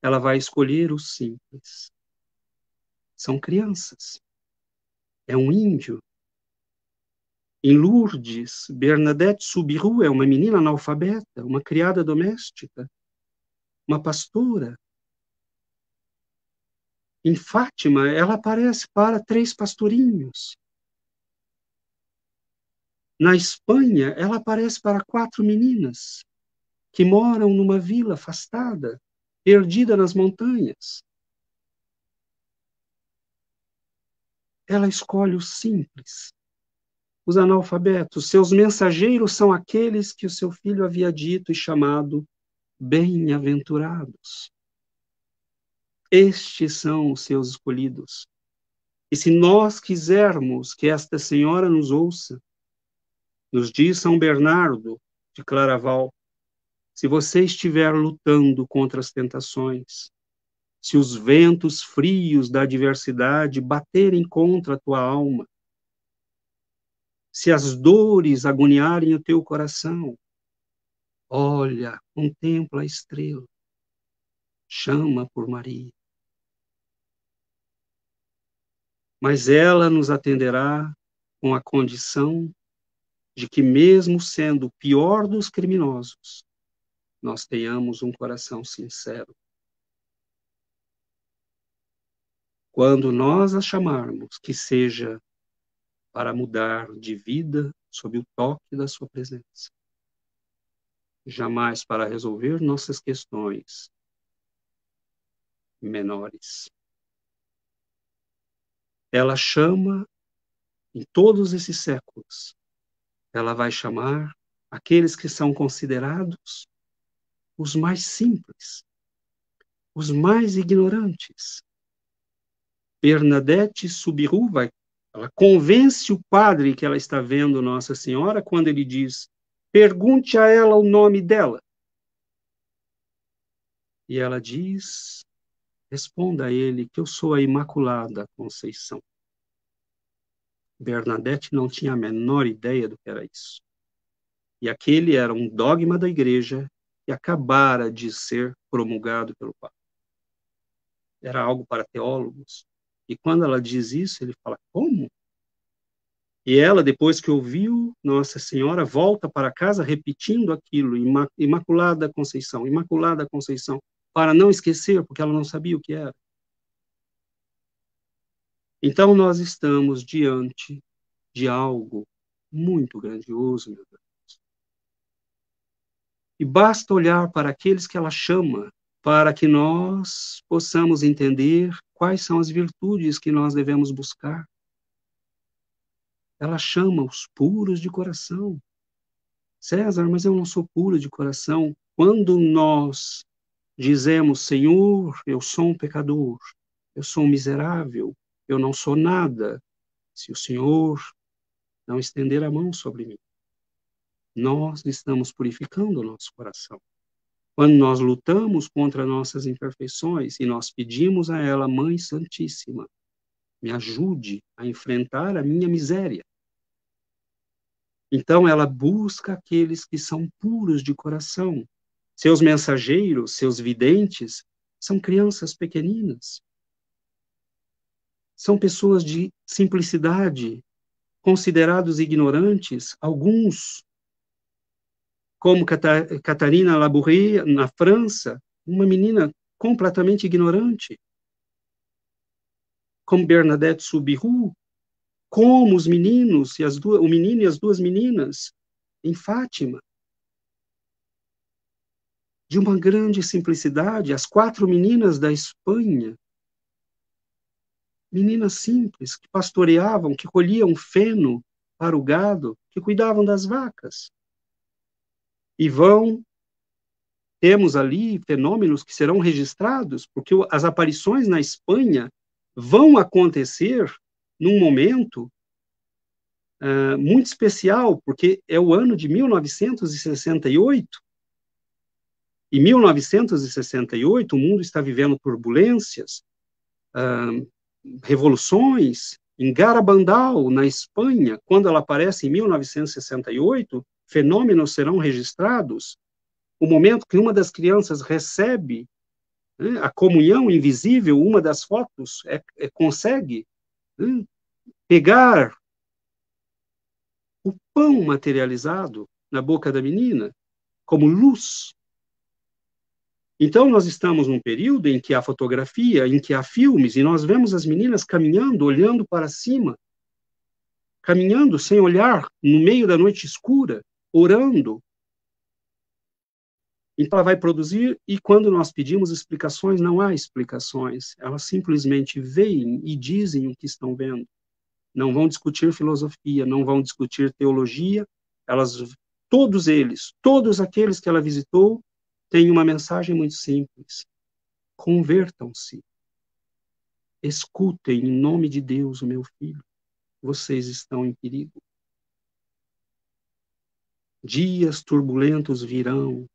ela vai escolher os simples. São crianças. É um índio. Em Lourdes, Bernadette Soubirous é uma menina analfabeta, uma criada doméstica, uma pastora. Em Fátima, ela aparece para 3 pastorinhos. Na Espanha, ela aparece para 4 meninas que moram numa vila afastada, perdida nas montanhas. Ela escolhe os simples, os analfabetos. Seus mensageiros são aqueles que o seu filho havia dito e chamado bem-aventurados. Estes são os seus escolhidos. E se nós quisermos que esta senhora nos ouça, nos diz São Bernardo de Claraval, se você estiver lutando contra as tentações, se os ventos frios da adversidade baterem contra a tua alma, se as dores agoniarem o teu coração, olha, contempla a estrela, chama por Maria. Mas ela nos atenderá com a condição de que, mesmo sendo o pior dos criminosos, nós tenhamos um coração sincero. Quando nós a chamarmos, que seja para mudar de vida sob o toque da sua presença. Jamais para resolver nossas questões menores. Ela chama, em todos esses séculos, ela vai chamar aqueles que são considerados os mais simples, os mais ignorantes. Bernadette Soubirous ela convence o padre que ela está vendo Nossa Senhora quando ele diz, pergunte a ela o nome dela. E ela diz, responda a ele que eu sou a Imaculada Conceição. Bernadette não tinha a menor ideia do que era isso. E aquele era um dogma da igreja que acabara de ser promulgado pelo Papa. Era algo para teólogos. E quando ela diz isso, ele fala, como? E ela, depois que ouviu Nossa Senhora, volta para casa repetindo aquilo, Imaculada Conceição, para não esquecer, porque ela não sabia o que era. Então nós estamos diante de algo muito grandioso, meu Deus. E basta olhar para aqueles que ela chama, para que nós possamos entender quais são as virtudes que nós devemos buscar. Ela chama os puros de coração. César, mas eu não sou puro de coração. Quando nós dizemos, Senhor, eu sou um pecador, eu sou um miserável, eu não sou nada, se o Senhor não estender a mão sobre mim, nós estamos purificando o nosso coração. Quando nós lutamos contra nossas imperfeições e nós pedimos a ela, Mãe Santíssima, me ajude a enfrentar a minha miséria. Então ela busca aqueles que são puros de coração. Seus mensageiros, seus videntes, são crianças pequeninas. São pessoas de simplicidade, considerados ignorantes, alguns, como Catarina Labouré, na França, uma menina completamente ignorante, como Bernadette Soubirous, como os meninos, o menino e as duas meninas, em Fátima, de uma grande simplicidade, as 4 meninas da Espanha, meninas simples, que pastoreavam, que colhiam feno para o gado, que cuidavam das vacas. E temos ali fenômenos que serão registrados, porque as aparições na Espanha vão acontecer num momento muito especial, porque é o ano de 1968. Em 1968, o mundo está vivendo turbulências, revoluções. Em Garabandal, na Espanha, quando ela aparece em 1968, fenômenos serão registrados. O momento que uma das crianças recebe a comunhão invisível, uma das fotos consegue pegar o pão materializado na boca da menina como luz. Então, nós estamos num período em que há fotografia, em que há filmes, e nós vemos as meninas caminhando, olhando para cima, caminhando sem olhar, no meio da noite escura, orando. Então, ela vai produzir, e quando nós pedimos explicações, não há explicações. Elas simplesmente veem e dizem o que estão vendo. Não vão discutir filosofia, não vão discutir teologia. Todos eles, todos aqueles que ela visitou, têm uma mensagem muito simples. Convertam-se. Escutem em nome de Deus, meu filho. Vocês estão em perigo. Dias turbulentos virão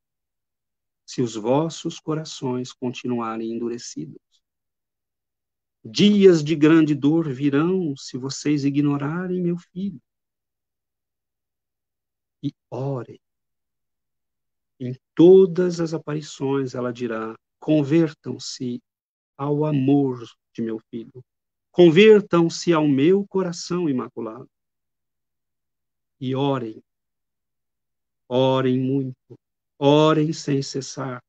se os vossos corações continuarem endurecidos. Dias de grande dor virão se vocês ignorarem meu filho. E orem. Em todas as aparições ela dirá, convertam-se ao amor de meu filho. Convertam-se ao meu coração imaculado. E orem. Orem muito. Orem sem cessar.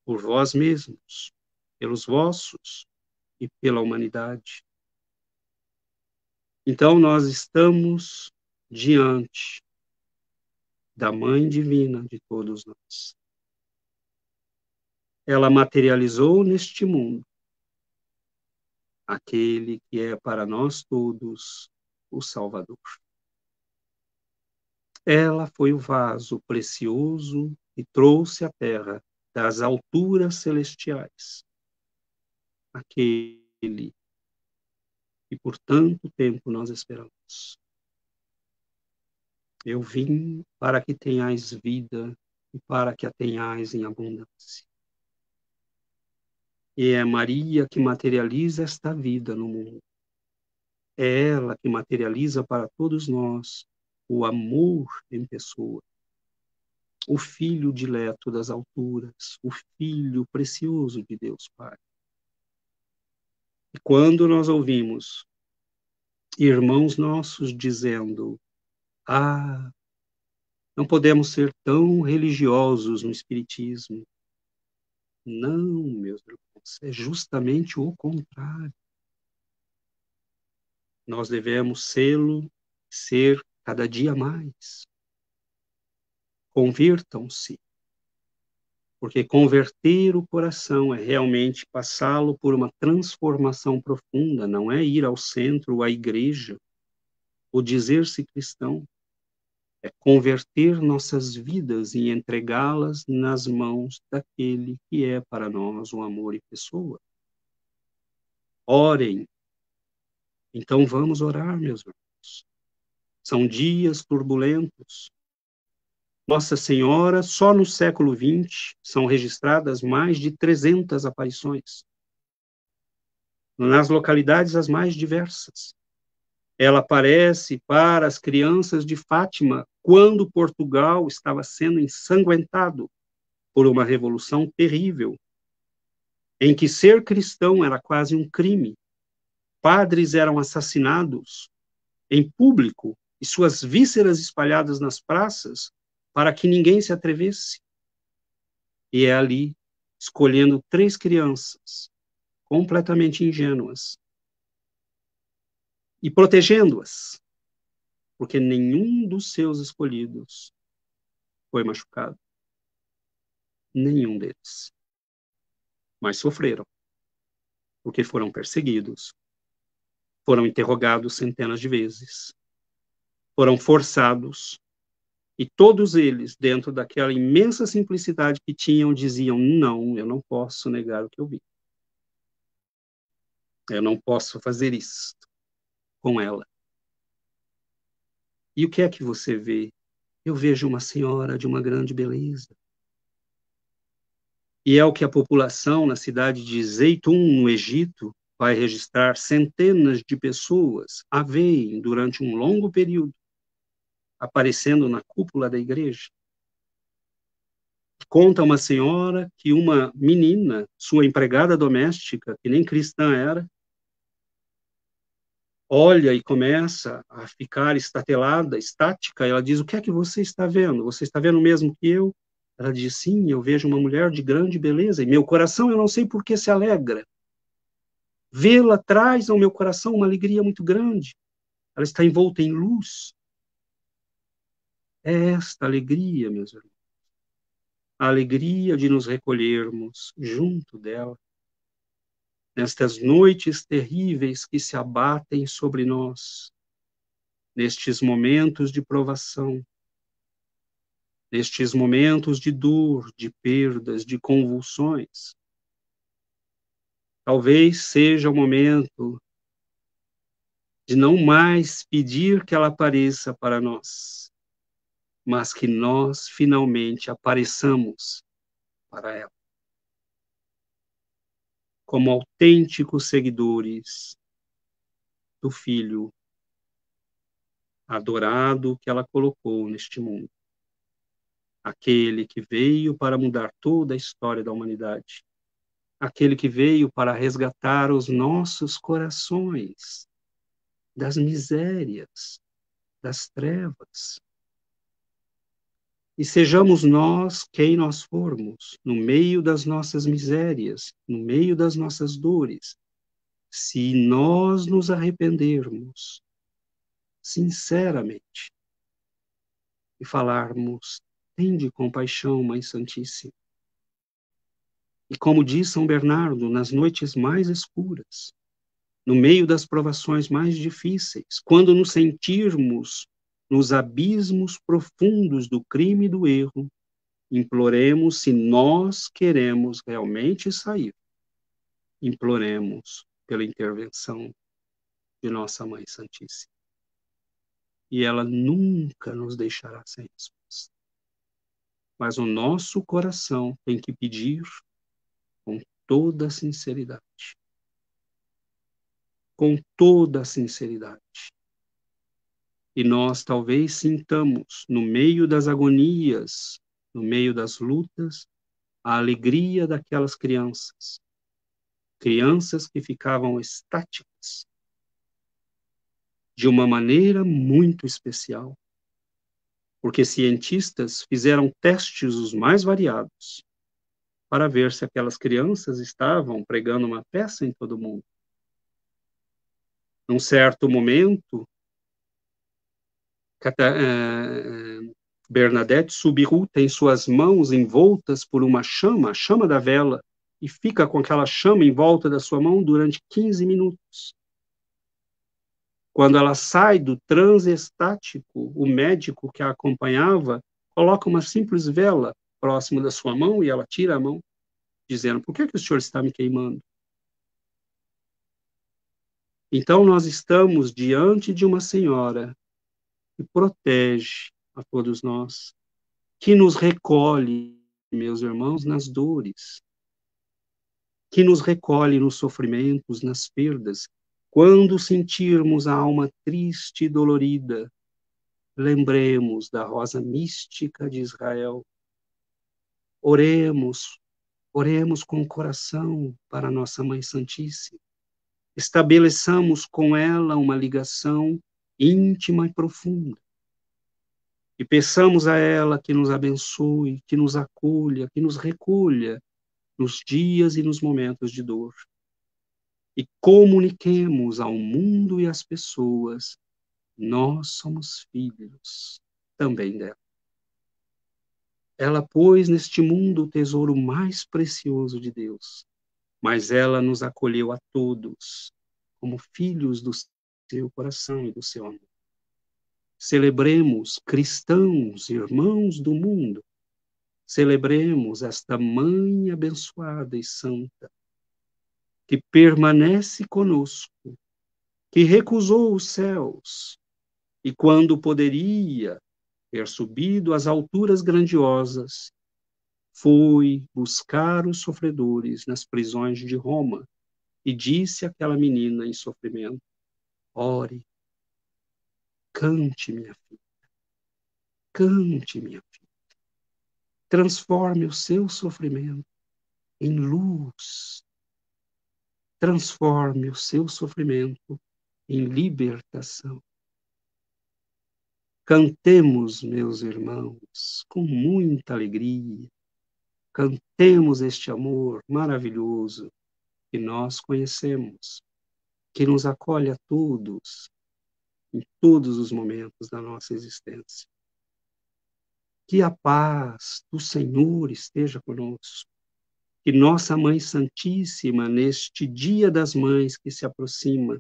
Por vós mesmos, pelos vossos e pela humanidade. Então nós estamos diante da Mãe Divina de todos nós. Ela materializou neste mundo aquele que é para nós todos o Salvador. Ela foi o vaso precioso e trouxe à terra das alturas celestiais aquele que por tanto tempo nós esperamos. Eu vim para que tenhais vida e para que a tenhais em abundância. E é Maria que materializa esta vida no mundo. É ela que materializa para todos nós o amor em pessoa. O Filho dileto das alturas, o Filho precioso de Deus Pai. E quando nós ouvimos irmãos nossos dizendo, não podemos ser tão religiosos no Espiritismo. Não, meus irmãos, é justamente o contrário. Nós devemos ser cada dia mais. Convirtam-se. Porque converter o coração é realmente passá-lo por uma transformação profunda, não é ir ao centro, à igreja, ou dizer-se cristão. É converter nossas vidas e entregá-las nas mãos daquele que é para nós o amor e pessoa. Orem. Então vamos orar, meus irmãos. São dias turbulentos. Nossa Senhora, só no século XX, são registradas mais de 300 aparições, nas localidades as mais diversas. Ela aparece para as crianças de Fátima quando Portugal estava sendo ensanguentado por uma revolução terrível, em que ser cristão era quase um crime. Padres eram assassinados em público e suas vísceras espalhadas nas praças para que ninguém se atrevesse. E é ali, escolhendo 3 crianças completamente ingênuas e protegendo-as, porque nenhum dos seus escolhidos foi machucado. Nenhum deles. Mas sofreram, porque foram perseguidos, foram interrogados centenas de vezes, foram forçados, e todos eles, dentro daquela imensa simplicidade que tinham, diziam: não, eu não posso negar o que eu vi. Eu não posso fazer isso com ela. E o que é que você vê? Eu vejo uma senhora de uma grande beleza. E é o que a população na cidade de Zeitum, no Egito, vai registrar. Centenas de pessoas a veem durante um longo período, aparecendo na cúpula da igreja. Conta uma senhora que uma menina, sua empregada doméstica, que nem cristã era, olha e começa a ficar estatelada, estática. Ela diz: o que é que você está vendo? Você está vendo o mesmo que eu? Ela diz: sim, eu vejo uma mulher de grande beleza, e meu coração, eu não sei por que se alegra. Vê-la traz ao meu coração uma alegria muito grande. Ela está envolta em luz. É esta alegria, meus irmãos, a alegria de nos recolhermos junto dela, nestas noites terríveis que se abatem sobre nós, nestes momentos de provação, nestes momentos de dor, de perdas, de convulsões. Talvez seja o momento de não mais pedir que ela apareça para nós, mas que nós finalmente apareçamos para ela, como autênticos seguidores do Filho adorado que ela colocou neste mundo. Aquele que veio para mudar toda a história da humanidade. Aquele que veio para resgatar os nossos corações das misérias, das trevas. E sejamos nós quem nós formos, no meio das nossas misérias, no meio das nossas dores, se nós nos arrependermos sinceramente e falarmos: tende compaixão, Mãe Santíssima. E como diz São Bernardo, nas noites mais escuras, no meio das provações mais difíceis, quando nos sentirmos nos abismos profundos do crime e do erro, imploremos, se nós queremos realmente sair, imploremos pela intervenção de nossa Mãe Santíssima. E ela nunca nos deixará sem resposta. Mas o nosso coração tem que pedir com toda a sinceridade. Com toda a sinceridade. E nós talvez sintamos, no meio das agonias, no meio das lutas, a alegria daquelas crianças. Crianças que ficavam estáticas, de uma maneira muito especial. Porque cientistas fizeram testes os mais variados para ver se aquelas crianças estavam pregando uma peça em todo mundo. Num certo momento, Bernadette Soubirous tem suas mãos envoltas por uma chama, a chama da vela, e fica com aquela chama em volta da sua mão durante 15 minutos. Quando ela sai do transe estático, o médico que a acompanhava coloca uma simples vela próximo da sua mão e ela tira a mão, dizendo: por que o senhor está me queimando? Então nós estamos diante de uma senhora que protege a todos nós, que nos recolhe, meus irmãos, nas dores, que nos recolhe nos sofrimentos, nas perdas. Quando sentirmos a alma triste e dolorida, lembremos da rosa mística de Israel. Oremos com o coração para Nossa Mãe Santíssima. Estabeleçamos com ela uma ligação íntima e profunda. E peçamos a ela que nos abençoe, que nos acolha, que nos recolha nos dias e nos momentos de dor. E comuniquemos ao mundo e às pessoas: nós somos filhos também dela. Ela pôs neste mundo o tesouro mais precioso de Deus, mas ela nos acolheu a todos como filhos do seu coração e do seu amor. Celebremos, cristãos, irmãos do mundo, celebremos esta Mãe abençoada e santa, que permanece conosco, que recusou os céus, e quando poderia ter subido às alturas grandiosas, foi buscar os sofredores nas prisões de Roma e disse àquela menina em sofrimento: ore, cante, minha filha, cante, minha filha. Transforme o seu sofrimento em luz. Transforme o seu sofrimento em libertação. Cantemos, meus irmãos, com muita alegria. Cantemos este amor maravilhoso que nós conhecemos, que nos acolhe a todos, em todos os momentos da nossa existência. Que a paz do Senhor esteja conosco. Que Nossa Mãe Santíssima, neste Dia das Mães que se aproxima,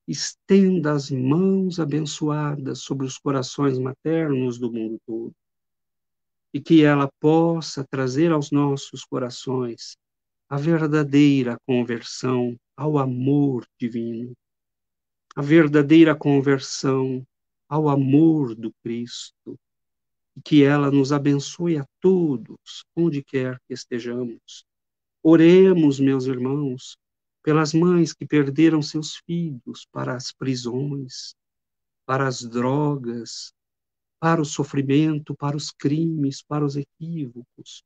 estenda as mãos abençoadas sobre os corações maternos do mundo todo. E que ela possa trazer aos nossos corações a verdadeira conversão ao amor divino, a verdadeira conversão ao amor do Cristo, e que ela nos abençoe a todos, onde quer que estejamos. Oremos, meus irmãos, pelas mães que perderam seus filhos para as prisões, para as drogas, para o sofrimento, para os crimes, para os equívocos.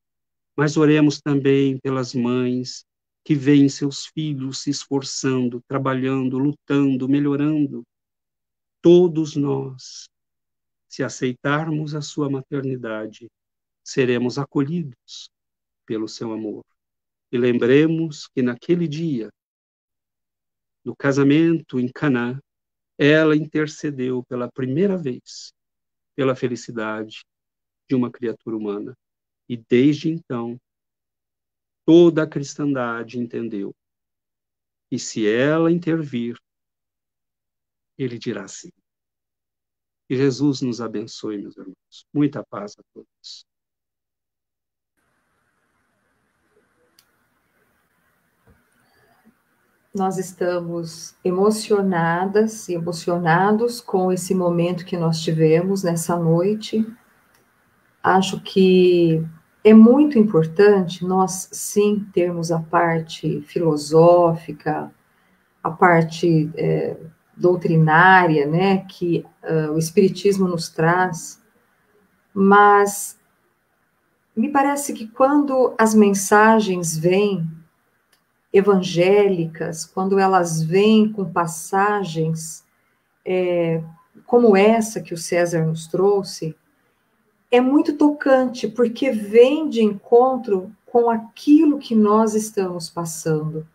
Mas oremos também pelas mães que veem seus filhos se esforçando, trabalhando, lutando, melhorando. Todos nós, se aceitarmos a sua maternidade, seremos acolhidos pelo seu amor. E lembremos que naquele dia, no casamento em Caná, ela intercedeu pela primeira vez pela felicidade de uma criatura humana. E desde então, toda a cristandade entendeu que se ela intervir, ele dirá sim. Que Jesus nos abençoe, meus irmãos. Muita paz a todos. Nós estamos emocionadas e emocionados com esse momento que nós tivemos nessa noite. Acho que é muito importante nós, sim, termos a parte filosófica, a parte doutrinária, né, que o Espiritismo nos traz, mas me parece que quando as mensagens vêm evangélicas, quando elas vêm com passagens como essa que o César nos trouxe, é muito tocante, porque vem de encontro com aquilo que nós estamos passando.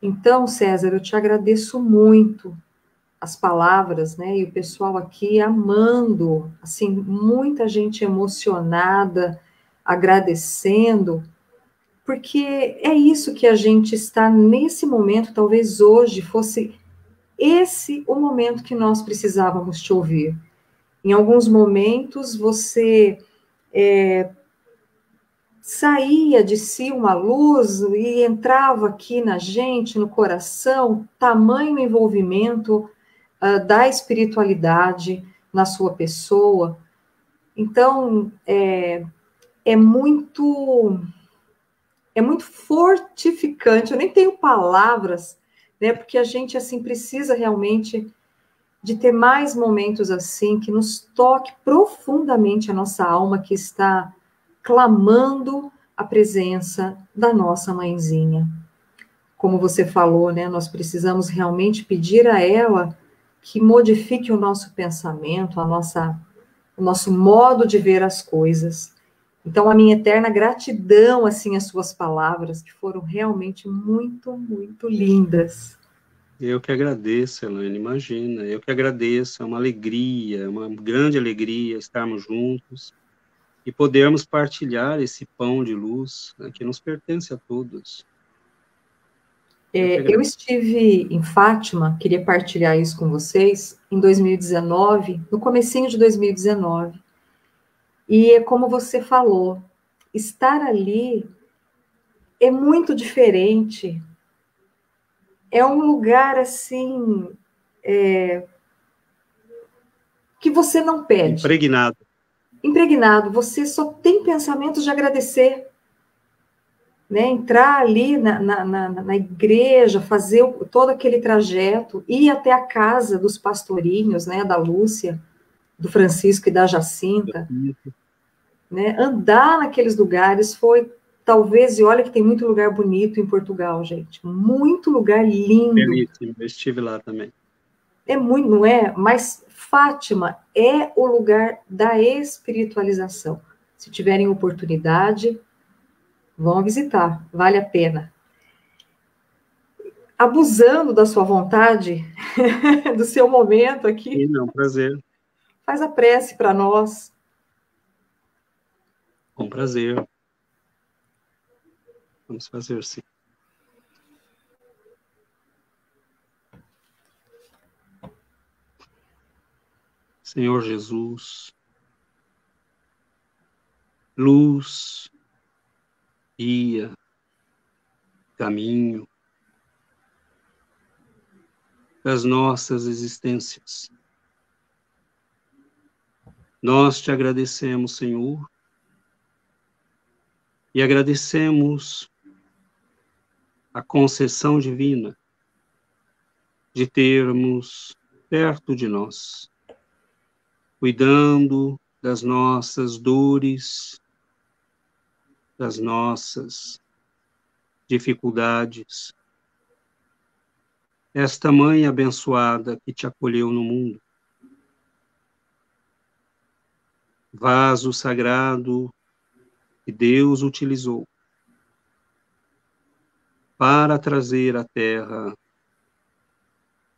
Então, César, eu te agradeço muito as palavras, né? E o pessoal aqui amando, assim, muita gente emocionada, agradecendo, porque é isso que a gente está nesse momento, talvez hoje fosse esse o momento que nós precisávamos te ouvir. Em alguns momentos você saía de si uma luz e entrava aqui na gente, no coração, tamanho envolvimento da espiritualidade na sua pessoa. Então, é muito fortificante. Eu nem tenho palavras, né? Porque a gente assim precisa realmente de ter mais momentos assim que nos toque profundamente a nossa alma que está clamando a presença da nossa mãezinha. Como você falou, né? Nós precisamos realmente pedir a ela que modifique o nosso pensamento, o nosso modo de ver as coisas. Então, a minha eterna gratidão, assim, às suas palavras, que foram realmente muito, muito lindas. Eu que agradeço, Elaine, imagina, eu que agradeço, é uma alegria, uma grande alegria estarmos juntos e podermos partilhar esse pão de luz, né, que nos pertence a todos. Eu estive em Fátima, queria partilhar isso com vocês, em 2019, no comecinho de 2019. E é como você falou, estar ali é muito diferente. É um lugar, assim, que você não pede. Impregnado. Impregnado. Você só tem pensamentos de agradecer. Né? Entrar ali na igreja, fazer todo aquele trajeto, ir até a casa dos pastorinhos, né? Da Lúcia, do Francisco e da Jacinta. Né? Andar naqueles lugares foi, talvez, e olha que tem muito lugar bonito em Portugal, gente. Muito lugar lindo. Belíssimo, eu estive lá também. É muito, não é? Mas Fátima é o lugar da espiritualização. Se tiverem oportunidade, vão visitar, vale a pena. Abusando da sua vontade, do seu momento aqui. Não, prazer. Faz a prece para nós. Com prazer. Vamos fazer, sim. Senhor Jesus, luz, guia, caminho das nossas existências. Nós te agradecemos, Senhor, e agradecemos a concessão divina de termos perto de nós, cuidando das nossas dores, das nossas dificuldades. Esta mãe abençoada que te acolheu no mundo, vaso sagrado que Deus utilizou para trazer à Terra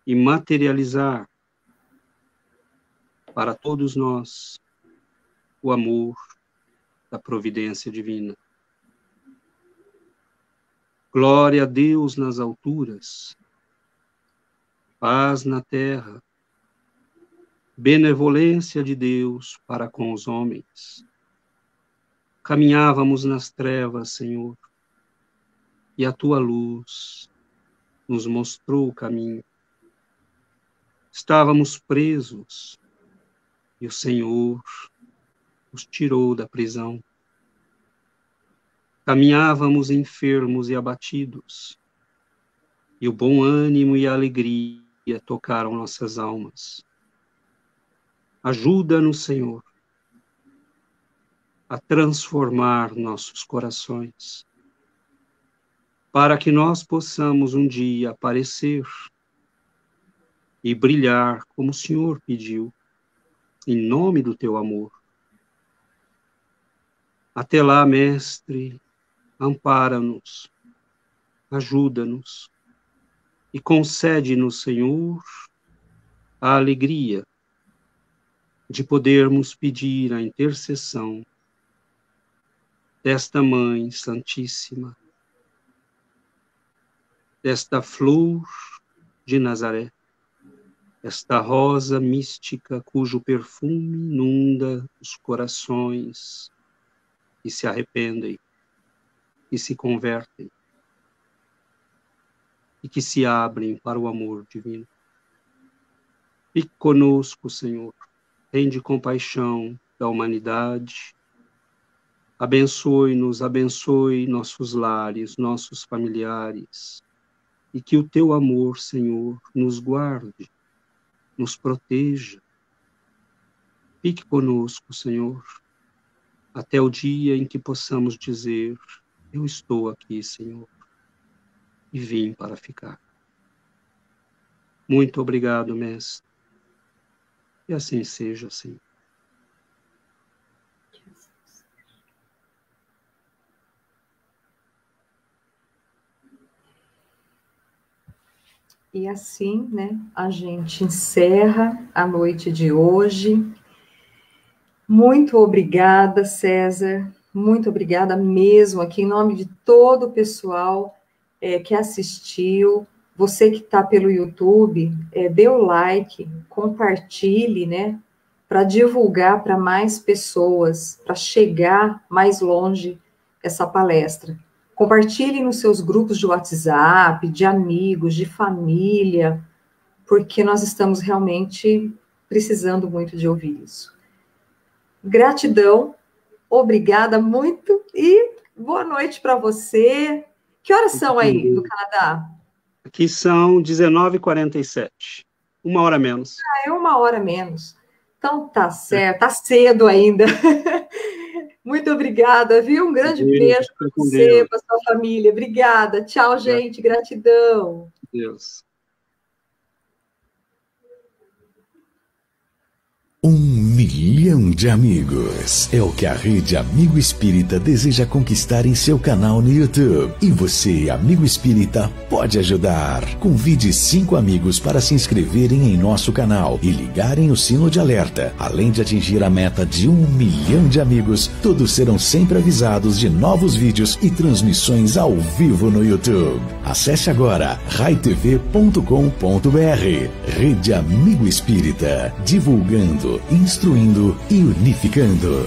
e materializar para todos nós o amor da providência divina. Glória a Deus nas alturas, paz na terra, benevolência de Deus para com os homens. Caminhávamos nas trevas, Senhor, e a tua luz nos mostrou o caminho. Estávamos presos e o Senhor nos tirou da prisão. Caminhávamos enfermos e abatidos, e o bom ânimo e a alegria tocaram nossas almas. Ajuda-nos, Senhor, a transformar nossos corações, para que nós possamos um dia aparecer e brilhar como o Senhor pediu, em nome do teu amor. Até lá, Mestre, ampara-nos, ajuda-nos e concede-nos, Senhor, a alegria de podermos pedir a intercessão desta Mãe Santíssima, desta flor de Nazaré, esta rosa mística cujo perfume inunda os corações que se arrependem, que se convertem e que se abrem para o amor divino. Fique conosco, Senhor, tende compaixão da humanidade, abençoe-nos, abençoe nossos lares, nossos familiares, e que o teu amor, Senhor, nos guarde, nos proteja. Fique conosco, Senhor, até o dia em que possamos dizer: eu estou aqui, Senhor, e vim para ficar. Muito obrigado, Mestre. E assim seja, Senhor. E assim, né, a gente encerra a noite de hoje. Muito obrigada, César. Muito obrigada mesmo, aqui em nome de todo o pessoal que assistiu. Você que está pelo YouTube, dê o like, compartilhe, né, para divulgar para mais pessoas, para chegar mais longe essa palestra. Compartilhe nos seus grupos de WhatsApp, de amigos, de família, porque nós estamos realmente precisando muito de ouvir isso. Gratidão, obrigada muito e boa noite para você. Que horas são aí do Canadá? Aqui são 19h47, 1 hora menos. É 1 hora menos. Então tá certo, tá cedo ainda. Muito obrigada, viu? Um grande beijo para você, para sua família. Obrigada. Tchau, gente. Gratidão. Deus. 1 milhão de amigos é o que a Rede Amigo Espírita deseja conquistar em seu canal no YouTube. E você, amigo espírita, pode ajudar. Convide 5 amigos para se inscreverem em nosso canal e ligarem o sino de alerta. Além de atingir a meta de 1 milhão de amigos, todos serão sempre avisados de novos vídeos e transmissões ao vivo no YouTube. Acesse agora raitv.com.br. Rede Amigo Espírita, divulgando, instruindo e unificando.